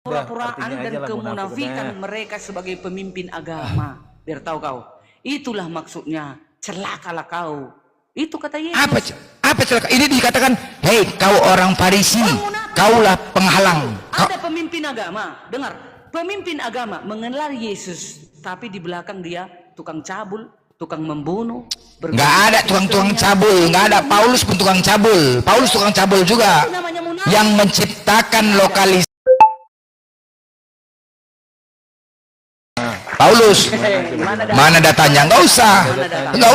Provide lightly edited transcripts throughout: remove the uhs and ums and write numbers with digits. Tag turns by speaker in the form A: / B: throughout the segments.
A: pura-puraan dan kemunafikan mereka sebagai pemimpin agama. Biar tahu kau. Itulah maksudnya, celakalah kau. Itu kata Yesus.
B: Apa celaka? Ini dikatakan, hei kau orang Farisi, kaulah penghalang.
A: Ada pemimpin agama, dengar. Pemimpin agama mengenal Yesus, tapi di belakang dia tukang cabul, tukang membunuh.
B: Nggak ada tukang cabul, nggak ada. Paulus pun tukang cabul. Paulus tukang cabul juga. Yang menciptakan lokalisasi. Paulus, mana datanya? Nggak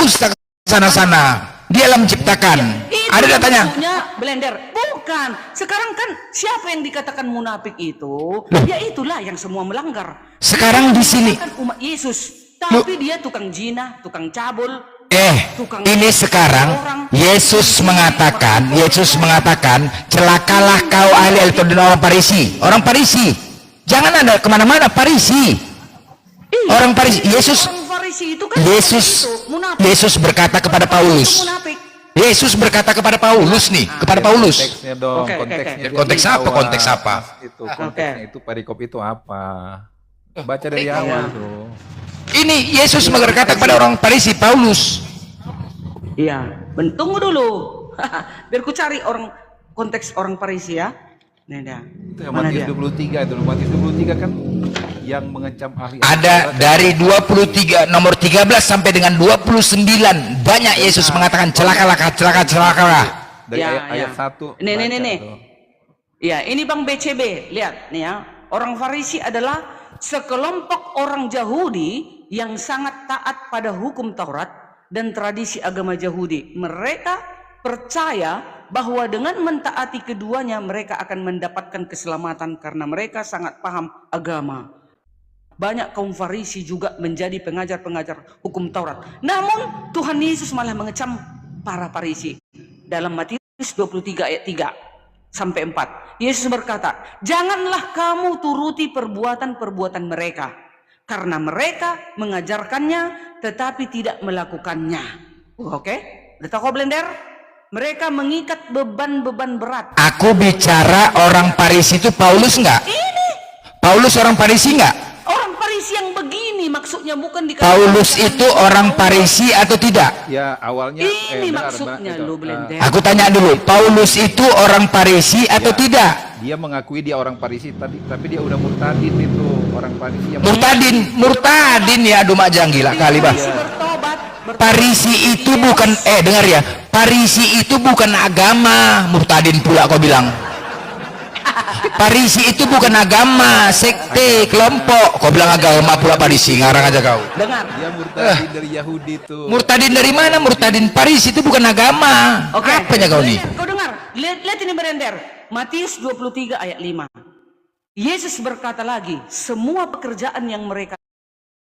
B: usah sana-sana. Dialah menciptakan. Ada datanya.
A: Blender, bukan. Sekarang kan siapa yang dikatakan munafik itu? Ya itulah yang semua melanggar.
B: Sekarang di sini
A: umat Yesus, tapi dia tukang zina, tukang cabul.
B: Ini sekarang Yesus mengatakan, celakalah kau ahli dan orang Farisi. Orang Farisi, jangan ada kemana-mana. Farisi. Orang Farisi, Yesus berkata kepada Paulus. Yesus berkata kepada Paulus nih, kepada Paulus.
C: Konteksnya dong,
B: konteks apa? Konteks apa?
C: Itu konteksnya itu perikop itu apa? Baca dari awal tuh.
A: Ini
B: Yesus berkata kepada orang Farisi, Paulus.
A: Iya, tunggu dulu. Biar ku cari konteks orang Farisi ya.
C: Itu yang Matius 23 itu. Matius 23 kan yang mengecam ahli.
B: Ada dari 23 nomor 13 sampai dengan 29 banyak Yesus mengatakan celakalah.
C: Dari ayat 1.
A: Nih. Ya, ini Bang BCB, lihat nih ya. Orang Farisi adalah sekelompok orang Yahudi yang sangat taat pada hukum Taurat dan tradisi agama Yahudi. Mereka percaya bahwa dengan mentaati keduanya mereka akan mendapatkan keselamatan karena mereka sangat paham agama. Banyak kaum Farisi juga menjadi pengajar-pengajar hukum Taurat. Namun Tuhan Yesus malah mengecam para Farisi. Dalam Matius 23 ayat 3 sampai 4. Yesus berkata, "Janganlah kamu turuti perbuatan-perbuatan mereka, karena mereka mengajarkannya tetapi tidak melakukannya." Oke? Udah tahu Blender? Mereka mengikat beban-beban berat.
B: Aku bicara orang Farisi itu Paulus enggak? Paulus orang Farisi enggak?
A: Orang Farisi yang begini maksudnya bukan dikatakan.
B: Paulus itu orang Farisi atau tidak?
C: Ya awalnya.
A: Ini maksudnya lu Blender.
B: Aku tanya dulu, Paulus itu orang Farisi atau tidak?
C: Dia mengakui dia orang Farisi tapi dia udah murtadin itu orang Farisi yang
B: murtadin ya, aduh majang gila kali bah. Farisi itu bukan dengar ya, Farisi itu bukan agama. Murtadin pula kau bilang. Farisi itu bukan agama, sekte, kelompok. Kau bilang agama pula Farisi, ngarang aja kau.
A: Dengar.
C: Dia murtadin dari Yahudi tuh.
B: Murtadin dari mana? Murtadin Farisi itu bukan agama. Apanya kau nih?
A: Kau dengar? Lihat ini Blender. Matius 23 ayat 5. Yesus berkata lagi, semua pekerjaan yang mereka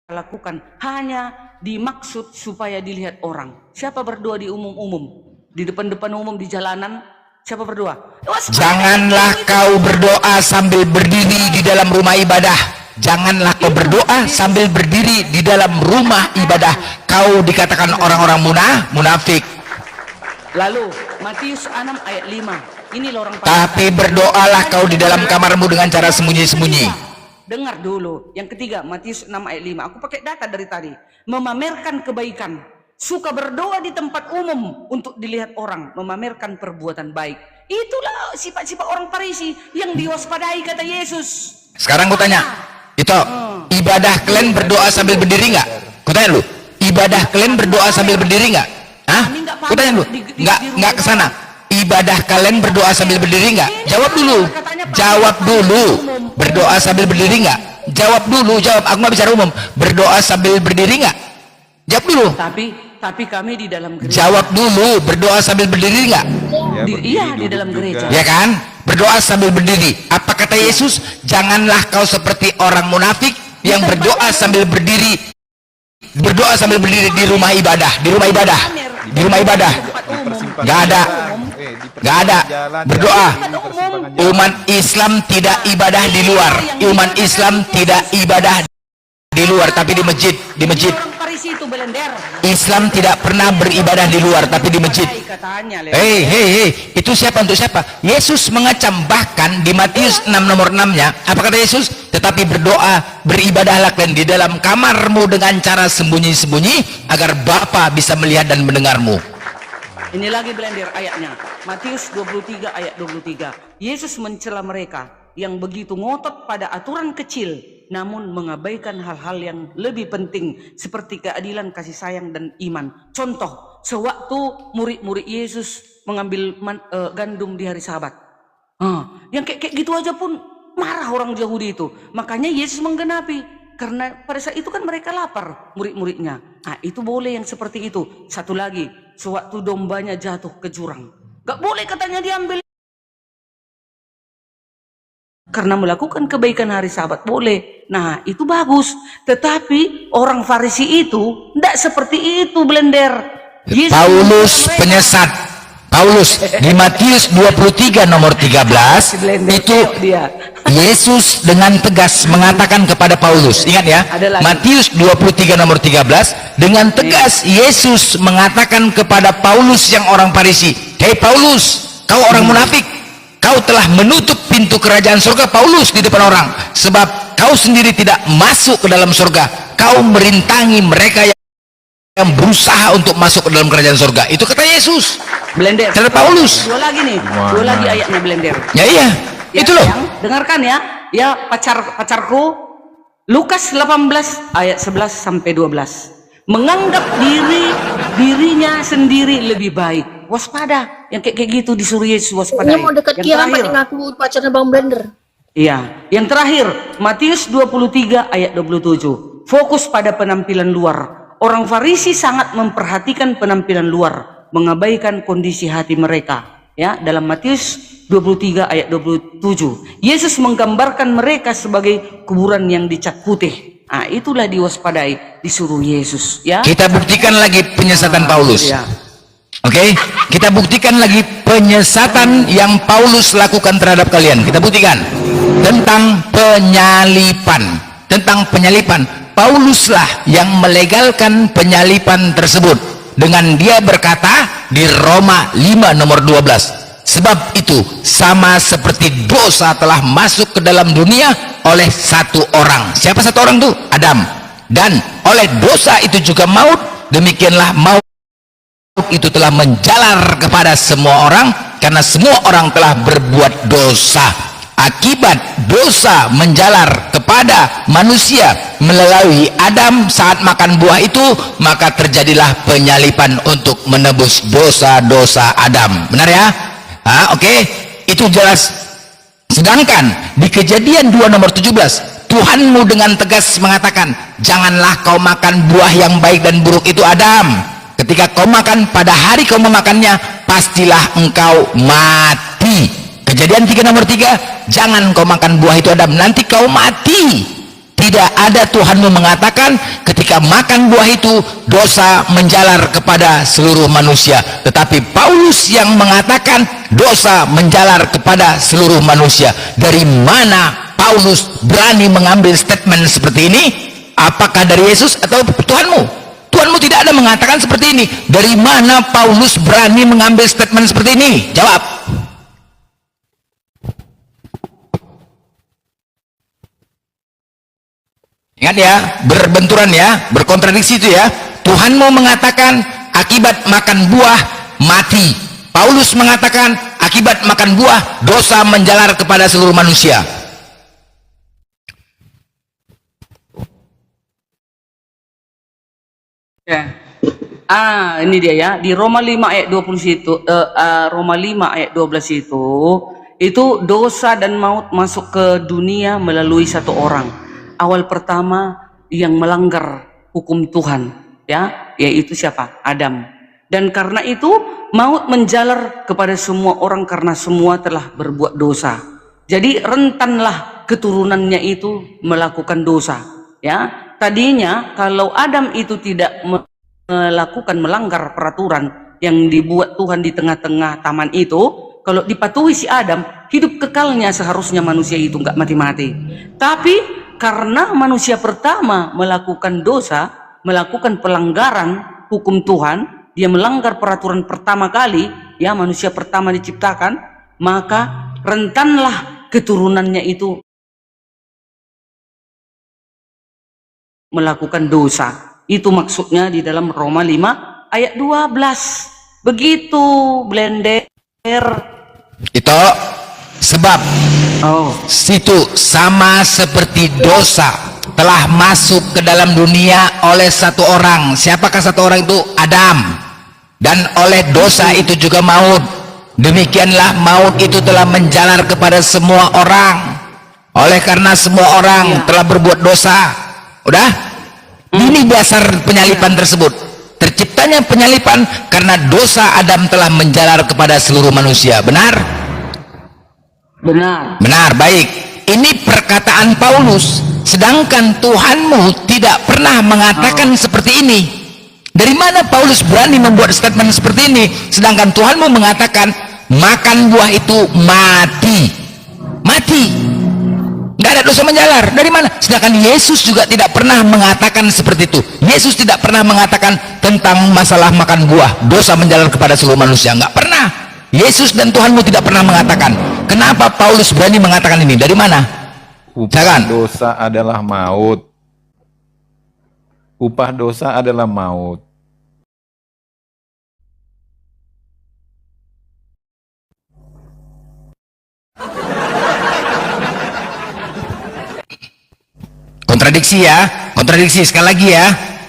A: lakukan hanya dimaksud supaya dilihat orang. Siapa berdoa di umum-umum? Di depan-depan umum di jalanan? Siapa berdoa?
B: Janganlah kau berdoa sambil berdiri di dalam rumah ibadah. Janganlah kau berdoa sambil berdiri di dalam rumah ibadah. Kau dikatakan orang-orang munafik.
A: Lalu Matius 6 ayat 5. Ini orang
B: tapi berdoalah kau di dalam kamarmu dengan cara sembunyi-sembunyi.
A: Dengar dulu. Yang ketiga, Matius 6 ayat 5. Aku pakai data dari tadi. Memamerkan kebaikan. Suka berdoa di tempat umum untuk dilihat orang. Memamerkan perbuatan baik. Itulah sifat-sifat orang Farisi yang diwaspadai kata Yesus.
B: Sekarang aku tanya. Itu ibadah kalian berdoa sambil berdiri nggak? Aku tanya lu. Ibadah kalian berdoa sambil berdiri nggak? Hah? Aku tanya lu. Nggak kesana. Ibadah kalian berdoa sambil berdiri nggak? Jawab dulu. Berdoa sambil berdiri nggak? Jawab. Aku nggak bicara umum. Berdoa sambil berdiri nggak? Jawab dulu.
A: Tapi kami di dalam gereja.
B: Jawab dulu. Berdoa sambil berdiri nggak?
A: Iya di dalam gereja.
B: Ya kan? Berdoa sambil berdiri. Apa kata Yesus? Janganlah kau seperti orang munafik yang berdoa sambil berdiri. Berdoa sambil berdiri di rumah ibadah. Nggak ada berdoa. Umat Islam tidak ibadah di luar. Umat Islam tidak ibadah di luar, tapi di masjid.
A: Farisi itu belender.
B: Islam tidak pernah beribadah di luar tapi di masjid.
A: Katanya,
B: Hei, itu siapa untuk siapa? Yesus mengecam, bahkan di Matius 6 nomor 6-nya, apa kata Yesus? Tetapi berdoa, beribadahlah kalian di dalam kamarmu dengan cara sembunyi-sembunyi agar Bapa bisa melihat dan mendengarmu.
A: Ini lagi blender ayatnya. Matius 23 ayat 23. Yesus mencela mereka yang begitu ngotot pada aturan kecil, namun mengabaikan hal-hal yang lebih penting seperti keadilan, kasih sayang, dan iman. Contoh, sewaktu murid-murid Yesus mengambil gandum di hari Sabat, yang kayak gitu aja pun marah orang Yahudi itu. Makanya Yesus menggenapi, karena pada saat itu kan mereka lapar, murid-muridnya. Nah, itu boleh yang seperti itu. Satu lagi, sewaktu dombanya jatuh ke jurang, gak boleh katanya diambil. Karena melakukan kebaikan hari Sabat boleh. Nah, itu bagus. Tetapi orang Farisi itu tidak seperti itu, blender.
B: Paulus penyesat. Paulus di Matius 23 nomor 13 itu Yesus dengan tegas mengatakan kepada Paulus, ingat ya, Matius 23 nomor 13, dengan tegas Yesus mengatakan kepada Paulus yang orang Farisi, "Hei Paulus, kau orang munafik, kau telah menutup pintu kerajaan surga." Paulus di depan orang, sebab kau sendiri tidak masuk ke dalam surga, kau merintangi mereka yang berusaha untuk masuk ke dalam kerajaan surga. Itu kata Yesus.
A: Blender.
B: Kata Paulus.
A: Dua lagi nih, dua lagi ayatnya blender.
B: Ya iya, itu loh.
A: Dengarkan ya, pacarku. Lukas 18 ayat 11 sampai 12. Menganggap dirinya sendiri lebih baik. Waspada. Yang kayak gitu disuruh Yesus waspada.
D: Ini mau dekat kiamat yang ngaku pacarnya Bang Blender.
A: Iya, yang terakhir Matius 23 ayat 27. Fokus pada penampilan luar. Orang Farisi sangat memperhatikan penampilan luar, mengabaikan kondisi hati mereka. Ya, dalam Matius 23 ayat 27, Yesus menggambarkan mereka sebagai kuburan yang dicat putih. Nah, itulah diwaspadai, disuruh Yesus. Ya.
B: Kita buktikan lagi penyesatan Paulus.
A: Ya.
B: Oke, kita buktikan lagi penyesatan yang Paulus lakukan terhadap kalian. Kita buktikan tentang penyalipan. Pauluslah yang melegalkan penyalipan tersebut dengan dia berkata di Roma 5 nomor 12, sebab itu sama seperti dosa telah masuk ke dalam dunia oleh satu orang. Siapa satu orang tuh? Adam. Dan oleh dosa itu juga maut, demikianlah maut itu telah menjalar kepada semua orang karena semua orang telah berbuat dosa. Akibat dosa menjalar kepada manusia melalui Adam saat makan buah itu, maka terjadilah penyalipan untuk menebus dosa-dosa Adam. Benar ya? Oke. Itu jelas. Sedangkan di Kejadian 2 nomor 17, Tuhanmu dengan tegas mengatakan, janganlah kau makan buah yang baik dan buruk itu Adam. Ketika kau makan, pada hari kau memakannya, pastilah engkau mati. Kejadian 3 nomor 3, jangan kau makan buah itu Adam, nanti kau mati. Tidak ada Tuhanmu mengatakan ketika makan buah itu dosa menjalar kepada seluruh manusia, tetapi Paulus yang mengatakan dosa menjalar kepada seluruh manusia. Dari mana Paulus berani mengambil statement seperti ini? Apakah dari Yesus atau Tuhanmu? Tuhanmu tidak ada mengatakan seperti ini. Dari mana Paulus berani mengambil statement seperti ini? Jawab. Ingat ya, berbenturan ya, berkontradiksi itu ya. Tuhanmu mengatakan akibat makan buah mati. Paulus mengatakan akibat makan buah dosa menjalar kepada seluruh manusia.
A: Ya. Ini dia ya, di Roma 5 ayat 20 situ, Roma 5 ayat 12 itu dosa dan maut masuk ke dunia melalui satu orang. Awal pertama yang melanggar hukum Tuhan, ya, yaitu siapa? Adam. Dan karena itu maut menjalar kepada semua orang karena semua telah berbuat dosa. Jadi rentanlah keturunannya itu melakukan dosa, ya. Tadinya kalau Adam itu tidak melanggar peraturan yang dibuat Tuhan di tengah-tengah taman itu, kalau dipatuhi si Adam, hidup kekalnya seharusnya manusia itu nggak mati-mati. Tapi karena manusia pertama melakukan dosa, melakukan pelanggaran hukum Tuhan, dia melanggar peraturan pertama kali, ya, manusia pertama diciptakan, maka rentanlah keturunannya itu melakukan dosa. Itu maksudnya di dalam Roma 5 ayat 12. Begitu, Blender.
B: Itu sebab situ sama seperti dosa telah masuk ke dalam dunia oleh satu orang. Siapakah satu orang itu? Adam. Dan oleh dosa itu juga maut. Demikianlah maut itu telah menjalar kepada semua orang. Oleh karena semua orang telah berbuat dosa. Udah? Ini dasar penyalipan tersebut. Terciptanya penyalipan karena dosa Adam telah menjalar kepada seluruh manusia. Benar?
A: Benar.
B: Benar, baik. Ini perkataan Paulus. Sedangkan Tuhanmu tidak pernah mengatakan seperti ini. Dari mana Paulus berani membuat statement seperti ini? Sedangkan Tuhanmu mengatakan makan buah itu mati. Mati. Nggak ada dosa menjalar. Dari mana? Sedangkan Yesus juga tidak pernah mengatakan seperti itu. Yesus tidak pernah mengatakan tentang masalah makan buah dosa menjalar kepada seluruh manusia. Nggak pernah. Yesus dan Tuhanmu tidak pernah mengatakan. Kenapa Paulus berani mengatakan ini? Dari mana?
C: Upah dosa adalah maut. Upah dosa adalah maut.
B: Kontradiksi ya, kontradiksi sekali lagi ya,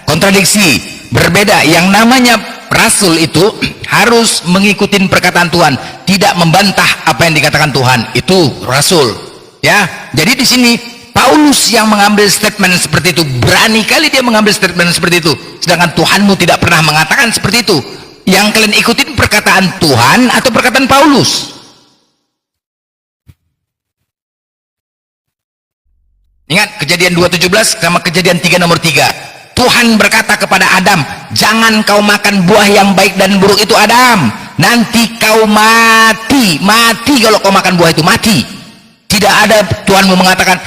B: kontradiksi. Berbeda. Yang namanya rasul itu harus mengikuti perkataan Tuhan, tidak membantah apa yang dikatakan Tuhan. Itu rasul. Ya, jadi di sini Paulus yang mengambil statement seperti itu, berani kali dia mengambil statement seperti itu. Sedangkan Tuhanmu tidak pernah mengatakan seperti itu. Yang kalian ikutin perkataan Tuhan atau perkataan Paulus? Ingat Kejadian 2:17 sama Kejadian 3 nomor 3. Tuhan berkata kepada Adam, jangan kau makan buah yang baik dan buruk itu Adam, nanti kau mati. Mati kalau kau makan buah itu, mati. Tidak ada Tuhanmu mengatakan,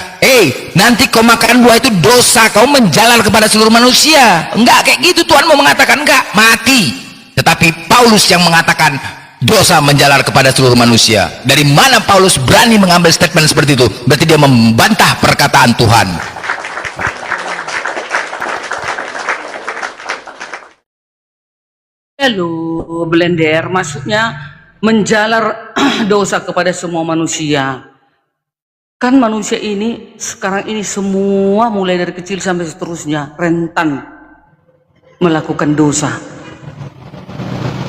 B: nanti kau makan buah itu dosa, kau menjalar kepada seluruh manusia. Enggak kayak gitu Tuhanmu mengatakan, enggak, mati. Tetapi Paulus yang mengatakan dosa menjalar kepada seluruh manusia. Dari mana Paulus berani mengambil statement seperti itu? Berarti dia membantah perkataan Tuhan.
A: Lalu Blender, maksudnya menjalar dosa kepada semua manusia. Kan manusia ini sekarang ini semua mulai dari kecil sampai seterusnya rentan melakukan dosa.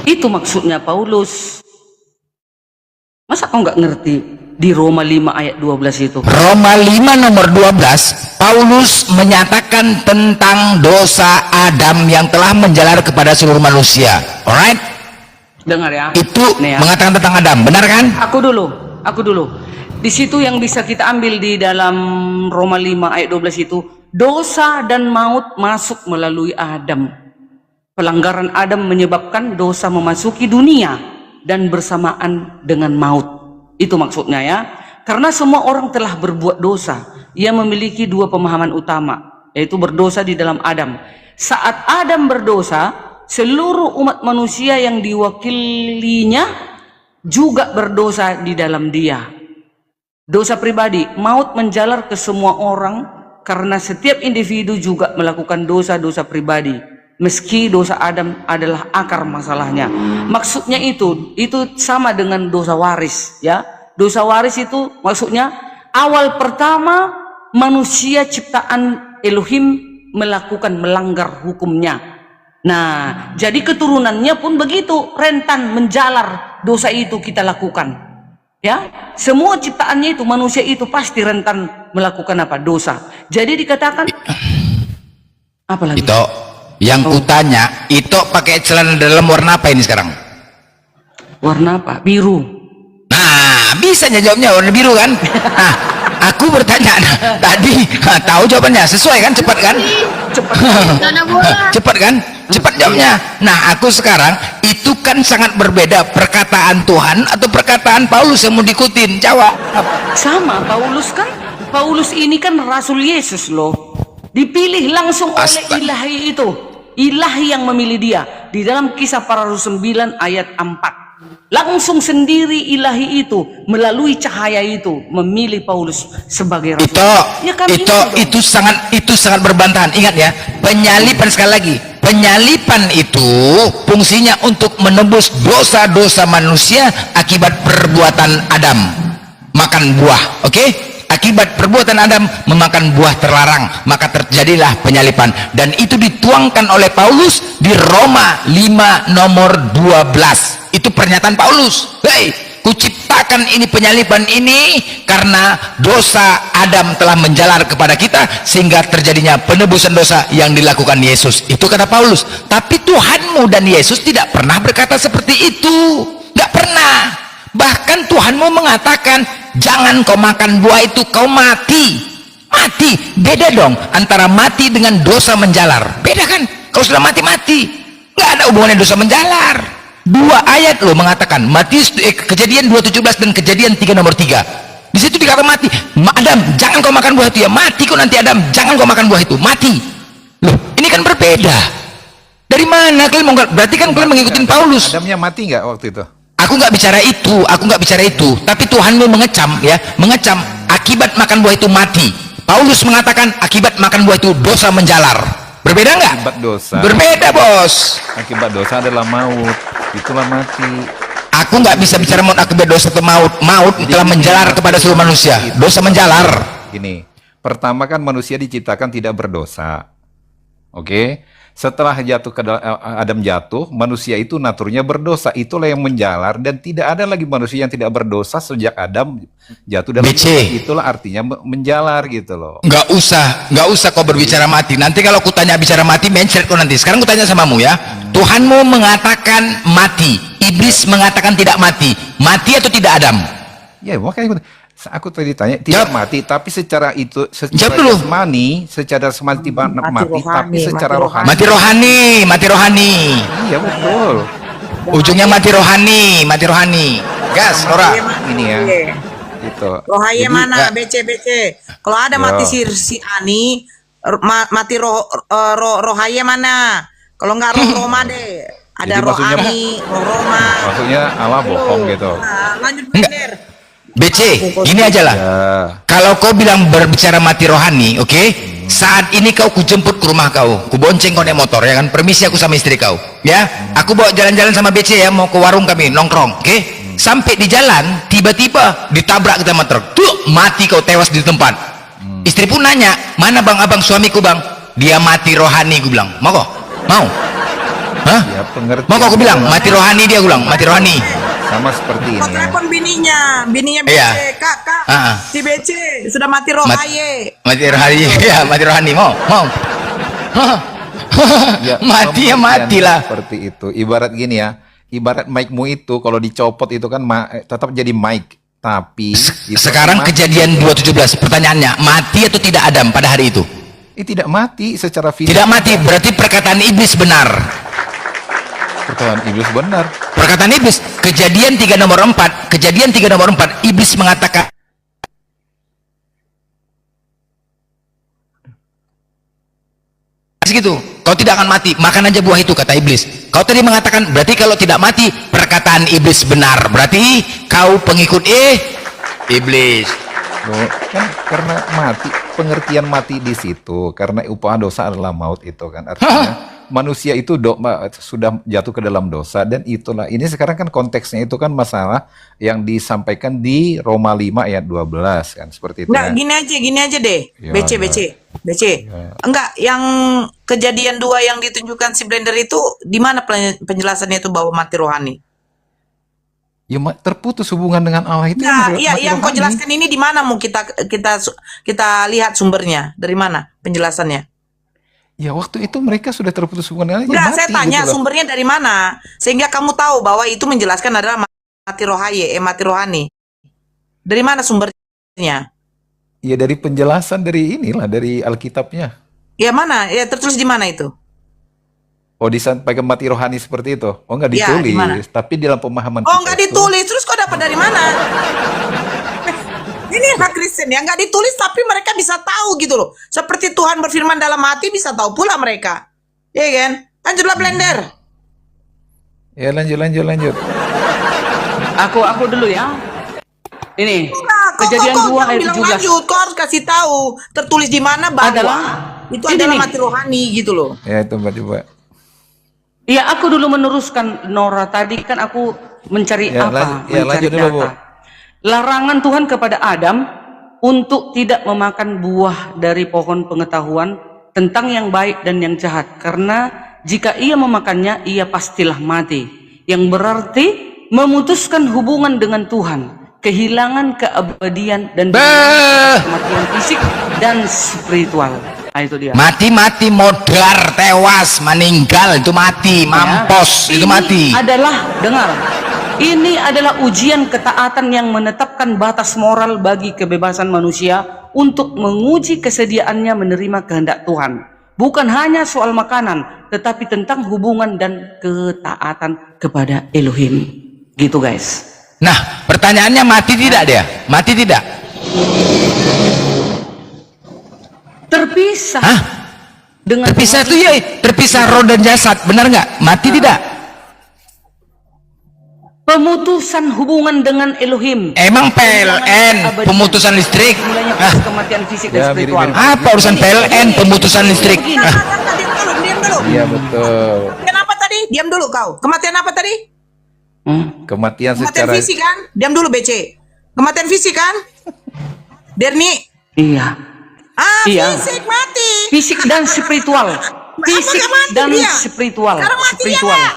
A: Itu maksudnya Paulus. Masa kau nggak ngerti di Roma 5 ayat 12 itu?
B: Roma 5 nomor 12, Paulus menyatakan tentang dosa Adam yang telah menjalar kepada seluruh manusia. Alright?
A: Dengar ya.
B: Itu
A: nih ya,
B: mengatakan tentang Adam, benar kan?
A: Aku dulu. Di situ yang bisa kita ambil di dalam Roma 5 ayat 12 itu, dosa dan maut masuk melalui Adam. Pelanggaran Adam menyebabkan dosa memasuki dunia dan bersamaan dengan maut. Itu maksudnya ya. Karena semua orang telah berbuat dosa, ia memiliki dua pemahaman utama, yaitu berdosa di dalam Adam. Saat Adam berdosa, seluruh umat manusia yang diwakilinya juga berdosa di dalam dia. Dosa pribadi, maut menjalar ke semua orang karena setiap individu juga melakukan dosa-dosa pribadi. Meski dosa Adam adalah akar masalahnya. Maksudnya itu sama dengan dosa waris ya. Dosa waris itu maksudnya awal pertama manusia ciptaan Elohim melanggar hukumnya. Nah, jadi keturunannya pun begitu, rentan menjalar dosa itu kita lakukan. Ya, semua ciptaannya itu manusia itu pasti rentan melakukan apa? Dosa. Jadi dikatakan apa lagi?
B: Itu yang kutanya, itu pakai celana dalam warna apa ini sekarang?
A: Warna apa? Biru.
B: Nah, bisa jawabnya warna biru kan? Nah, aku bertanya tadi, tahu jawabannya, sesuai kan? Cepat kan? Cepat kan? Cepat jawabnya. Nah, aku sekarang itu kan sangat berbeda perkataan Tuhan atau perkataan Paulus yang mau diikutin. Jawab.
A: Sama Paulus kan? Paulus ini kan Rasul Yesus loh. Dipilih langsung oleh
B: Astaga.
A: ilahi itu. Ilahi yang memilih dia. Di dalam Kisah Para Rasul 9 ayat 4. Langsung sendiri ilahi itu melalui cahaya itu memilih Paulus sebagai rasul. Ya kan,
B: Itu sangat berbantahan. Ingat ya, penyalipan sekali lagi. Penyalipan itu fungsinya untuk menebus dosa-dosa manusia akibat perbuatan Adam. Makan buah, oke? Akibat perbuatan Adam memakan buah terlarang, maka terjadilah penyalipan, dan itu dituangkan oleh Paulus di Roma 5 nomor 12. Itu pernyataan Paulus. Hei, kuciptakan ini penyalipan ini karena dosa Adam telah menjalar kepada kita sehingga terjadinya penebusan dosa yang dilakukan Yesus. Itu kata Paulus. Tapi Tuhanmu dan Yesus tidak pernah berkata seperti itu. Tidak pernah. Bahkan Tuhanmu mengatakan, jangan kau makan buah itu, kau mati. Mati. Beda dong antara mati dengan dosa menjalar. Beda kan? Kau sudah mati-mati. Nggak ada hubungannya dosa menjalar. Dua ayat loh mengatakan, Kejadian 2:17 dan Kejadian 3 nomor 3. Di situ dikata mati. Adam, jangan kau makan buah itu, ya mati kau nanti. Adam, jangan kau makan buah itu, mati. Loh, ini kan berbeda. Dari mana kalian mau? Berarti kan kalian mengikuti Paulus.
C: Adamnya mati nggak waktu itu?
B: Aku nggak bicara itu, tapi Tuhanmu mengecam, ya, mengecam akibat makan buah itu mati. Paulus mengatakan akibat makan buah itu dosa menjalar. Berbeda nggak?
C: Akibat dosa.
B: Berbeda, bos.
C: Akibat dosa adalah maut. Itulah mati.
B: Aku nggak bisa bicara maut akibat dosa atau maut. Maut telah menjalar kepada seluruh manusia. Dosa menjalar.
C: Gini, pertama kan manusia diciptakan tidak berdosa. Oke? Setelah Adam jatuh, manusia itu naturnya berdosa. Itulah yang menjalar, dan tidak ada lagi manusia yang tidak berdosa sejak Adam jatuh dalam
B: BC.
C: dosa. Itulah artinya menjalar gitu loh.
B: Nggak usah kau berbicara mati. Nanti kalau ku tanya bicara mati, mencret kau nanti. Sekarang ku tanya samamu ya. Tuhanmu mengatakan mati, iblis mengatakan tidak mati. Mati atau tidak, Adam?
C: Ya, makanya aku tadi tanya tidak mati, tapi secara
B: Jawab dulu.
C: jasmani, secara semati mati, tapi secara rohani.
B: Mati rohani.
C: Iya betul.
B: Ujungnya mati rohani. Gas, Nora.
C: Ini ya. Gitu.
E: Rohaye
C: Jadi,
E: mana? BC. Kalau ada mati si Ani, mati Rohaye mana? Kalau nggak roh Roma deh. Ada
C: Jadi
E: roh
C: maksudnya-
E: Ani, roh Roma.
C: Maksudnya Allah bohong gitu.
E: Nah, lanjut
B: Enggak.
E: bener.
B: BC, gini aja lah.
C: Ya.
B: Kalau kau bilang berbicara mati rohani, oke? Saat ini kau kujemput ke rumah kau, ku bonceng kau naik motor, ya kan? Permisi aku sama istri kau, ya? Aku bawa jalan-jalan sama BC ya, mau ke warung kami nongkrong, oke? Sampai di jalan, tiba-tiba ditabrak kita sama truk, tuh mati kau, tewas di tempat. Istri pun nanya, mana bang abang suamiku bang? Dia mati rohani, gue bilang. Mau kok? Mau? Hah?
C: Ya, pengertian.
B: Mau kok? Gue bilang mati rohani, dia gue bilang mati rohani.
C: Sama seperti ini
E: Kau
C: ya.
E: telepon bininya BC.
B: Iya.
E: Kak,
B: Ah.
E: si BC sudah mati Rohaye.
B: Mati rohani, ya mati rohani, mau? Mati ya
C: pengertian
B: matilah.
C: Seperti itu. Ibarat gini ya. Ibarat mic-mu itu kalau dicopot itu kan tetap jadi mic. Tapi itu
B: Sekarang
C: mati.
B: Kejadian 2:17, pertanyaannya, mati atau tidak Adam pada hari itu?
C: Tidak mati secara fisik.
B: Tidak mati, berarti perkataan iblis benar.
C: Perkataan iblis benar.
B: Perkataan iblis, Kejadian 3 nomor 4, iblis mengatakan gitu, kau tidak akan mati, makan aja buah itu, kata iblis. Kau tadi mengatakan, berarti kalau tidak mati, perkataan iblis benar, berarti kau pengikut iblis.
C: Loh, kan karena mati, pengertian mati di situ karena upah dosa adalah maut itu kan artinya manusia itu sudah jatuh ke dalam dosa, dan itulah ini sekarang kan konteksnya itu kan masalah yang disampaikan di Roma 5 ayat 12 kan seperti itu.
E: Enggak,
C: Ya.
E: gini aja deh.
C: Ya,
E: BC.
C: Ya.
E: Enggak, yang Kejadian 2 yang ditunjukkan si Blender itu di mana penjelasannya itu bahwa mati rohani?
C: Ya terputus hubungan dengan Allah itu.
E: Nah,
C: mati
E: iya, yang kau
C: rohani.
E: jelaskan ini di mana mau kita lihat sumbernya? Dari mana penjelasannya?
C: Ya waktu itu mereka sudah terputus hubungan dengan Allah.
E: Enggak,
C: ya
E: saya
C: mati
E: tanya
C: gitu loh.
E: sumbernya dari mana? Sehingga kamu tahu bahwa itu menjelaskan adalah mati rohani. Dari mana sumbernya?
C: Ya dari penjelasan dari dari Alkitabnya.
E: Ya mana? Ya tertulis di mana itu?
C: Oh, disampaikan mati rohani seperti itu. Oh, nggak
E: Ya, di mana?
C: ditulis, tapi dalam pemahaman
E: Oh,
C: kita
E: enggak
C: itu-
E: ditulis. Terus kau dapat dari mana? Ini anak Kristen ya, nggak ditulis tapi mereka bisa tahu gitu loh. Seperti Tuhan berfirman dalam hati, bisa tahu pula mereka. Iya kan? Lanjutlah Blender.
C: Ya lanjut.
A: Aku dulu ya. Ini
E: Nah,
A: Kejadian 2
E: jangan
A: ayat
E: bilang
A: 17.
E: lanjut, kau harus kasih tahu tertulis di mana bahwa
A: Adalah
E: itu
A: ini
E: adalah
A: nih.
E: mati rohani gitu loh.
C: Ya itu Mbak coba.
A: Iya, aku dulu meneruskan Nora tadi kan aku mencari
C: Ya,
A: apa?
C: ya,
A: Mencari
C: lanjut dulu, Bu.
A: Larangan Tuhan kepada Adam untuk tidak memakan buah dari pohon pengetahuan tentang yang baik dan yang jahat, karena jika ia memakannya ia pastilah mati, yang berarti memutuskan hubungan dengan Tuhan, kehilangan keabadian dan kematian fisik dan spiritual. Nah, itu dia.
B: Mati modar, tewas, meninggal, itu mati, mampus,
A: Ya,
B: itu mati.
A: Ini adalah ujian ketaatan yang menetapkan batas moral bagi kebebasan manusia untuk menguji kesediaannya menerima kehendak Tuhan. Bukan hanya soal makanan, tetapi tentang hubungan dan ketaatan kepada Elohim. Gitu guys.
B: Nah, pertanyaannya mati tidak dia? Mati tidak?
A: Terpisah.
B: Hah?
A: Dengan
B: Terpisah itu ya, terpisah roh dan jasad, benar nggak? Mati tidak?
A: pemutusan hubungan dengan Elohim.
B: Emang PLN pemutusan listrik?
A: Mulanya
B: Ah,
A: kematian fisik
C: Ya,
A: dan spiritual.
C: mirip-mirip.
B: apa urusan PLN pemutusan listrik?
A: Begini.
B: Ah,
E: Diam dulu.
C: Iya betul.
E: Kematian apa tadi? Diam dulu kau. Kematian apa tadi?
C: Kematian
E: Kematian
C: secara
E: fisik kan? Diam dulu BC. Kematian fisik kan? Derni.
A: Iya. Iya.
E: Fisik mati.
A: Fisik dan spiritual. Fisik
E: Apakah mati
A: dan
E: dia?
A: spiritual.
E: Sekarang mati
A: Spiritual.
E: ya,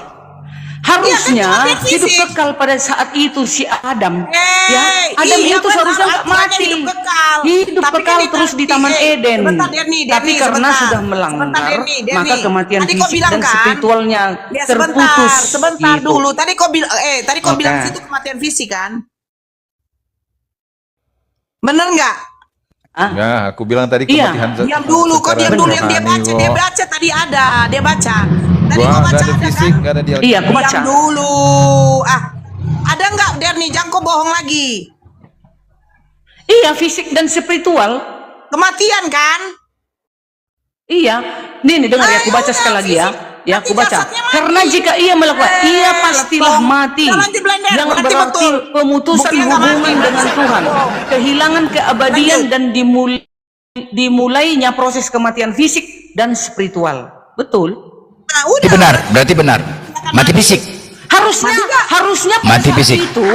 A: Harusnya
E: Iya, kan cuma
A: hidup
E: fisik.
A: kekal pada saat itu si Adam.
E: Eh,
A: Adam
E: iya,
A: itu
E: benar.
A: seharusnya nggak
E: Aturannya
A: mati.
E: hidup kekal.
A: Hidup
E: Tapi
A: kekal
E: kan
A: terus di Taman Eden.
E: sebentar, Derni,
A: Tapi karena
E: sebentar.
A: sudah melanggar,
E: Sebentar, Derni.
A: maka kematian
E: Tadi kau
A: fisik
E: bilang
A: dan
E: kan?
A: spiritualnya
E: Ya,
A: terputus.
E: sebentar
A: gitu.
E: dulu. Tadi kau bilang,
A: Oke.
E: bilang situ kematian fisik kan? Bener nggak?
C: Ya, aku bilang tadi
A: Iya.
C: kematian
E: Diam dulu, kau diam dulu yang dia baca. Dia baca tadi ada, dia baca. Tadi
C: Gua
E: kau
C: nggak
E: baca
C: ada
E: ada
C: fisik,
E: kan?
C: nggak ada di
A: Iya, aku baca.
E: Diam dulu. Ada nggak Derni? Jangan kau bohong lagi.
A: Iya, fisik dan spiritual.
E: Kematian kan?
A: Iya, nih dengar ya, aku baca
E: udah,
A: sekali lagi ya.
E: fisik.
A: Ya, aku
E: Nanti
A: baca.
E: jasadnya mati.
A: Karena jika ia melakukan, ia pastilah
E: Tolong.
A: mati.
E: Jangan dibelender,
A: Yang
E: berarti
A: berarti
E: betul.
A: pemutusan
E: Buktinya nggak
A: hubungan
E: mati,
A: dengan
E: berarti
A: Tuhan,
E: betul.
A: kehilangan keabadian
E: Lanjut.
A: dan dimulainya proses kematian fisik dan spiritual. Betul.
E: Nah,
B: itu
E: udah.
B: benar, berarti benar. Mati fisik.
A: Harusnya pada
B: Mati
A: saat
B: fisik.
A: itu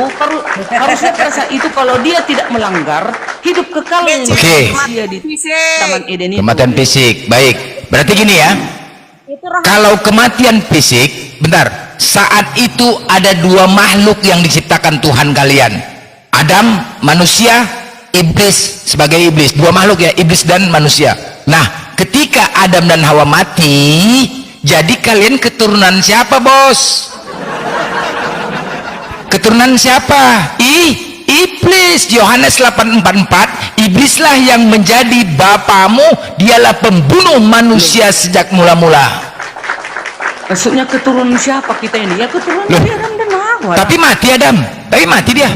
A: harusnya pada saat itu kalau dia tidak melanggar, hidup kekal
E: Oke.
A: dia di
E: Fisik.
A: Taman Eden itu.
B: Kematian fisik, baik. Berarti gini ya, kalau kematian fisik, bentar, saat itu ada dua makhluk yang diciptakan Tuhan kalian. Adam, manusia, iblis sebagai iblis. Dua makhluk ya, iblis dan manusia. Nah, ketika Adam dan Hawa mati, jadi kalian keturunan siapa, bos? Keturunan siapa? Iblis. Yohanes 8:44, iblislah yang menjadi bapamu, dialah pembunuh manusia sejak mula-mula.
A: Maksudnya keturunan siapa kita ini? Ya keturunan
B: Loh,
A: dari Adam dan Hawa.
B: Tapi mati Adam, tapi mati dia.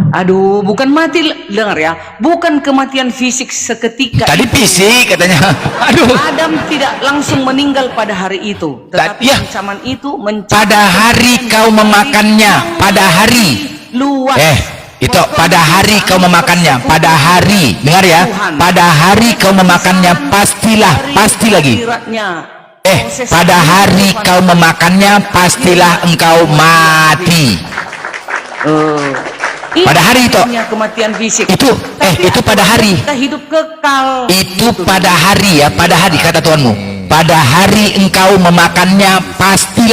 A: Aduh, bukan mati, dengar ya, bukan kematian fisik seketika.
B: Tadi fisik katanya. Aduh.
A: Adam tidak langsung meninggal pada hari itu, tetapi
B: Ya.
A: ancaman itu
B: Pada hari kau memakannya, pada hari.
A: luas.
B: Itu pada hari kau memakannya, pada hari. Dengar ya, pada hari kau memakannya, pasti lagi. Pada hari kau memakannya, pastilah engkau mati. Pada hari itu.
A: Kematian fisik.
B: Itu pada hari.
A: Kita hidup kekal.
B: Itu pada hari ya, pada hari kata Tuhanmu. Pada hari engkau memakannya, pasti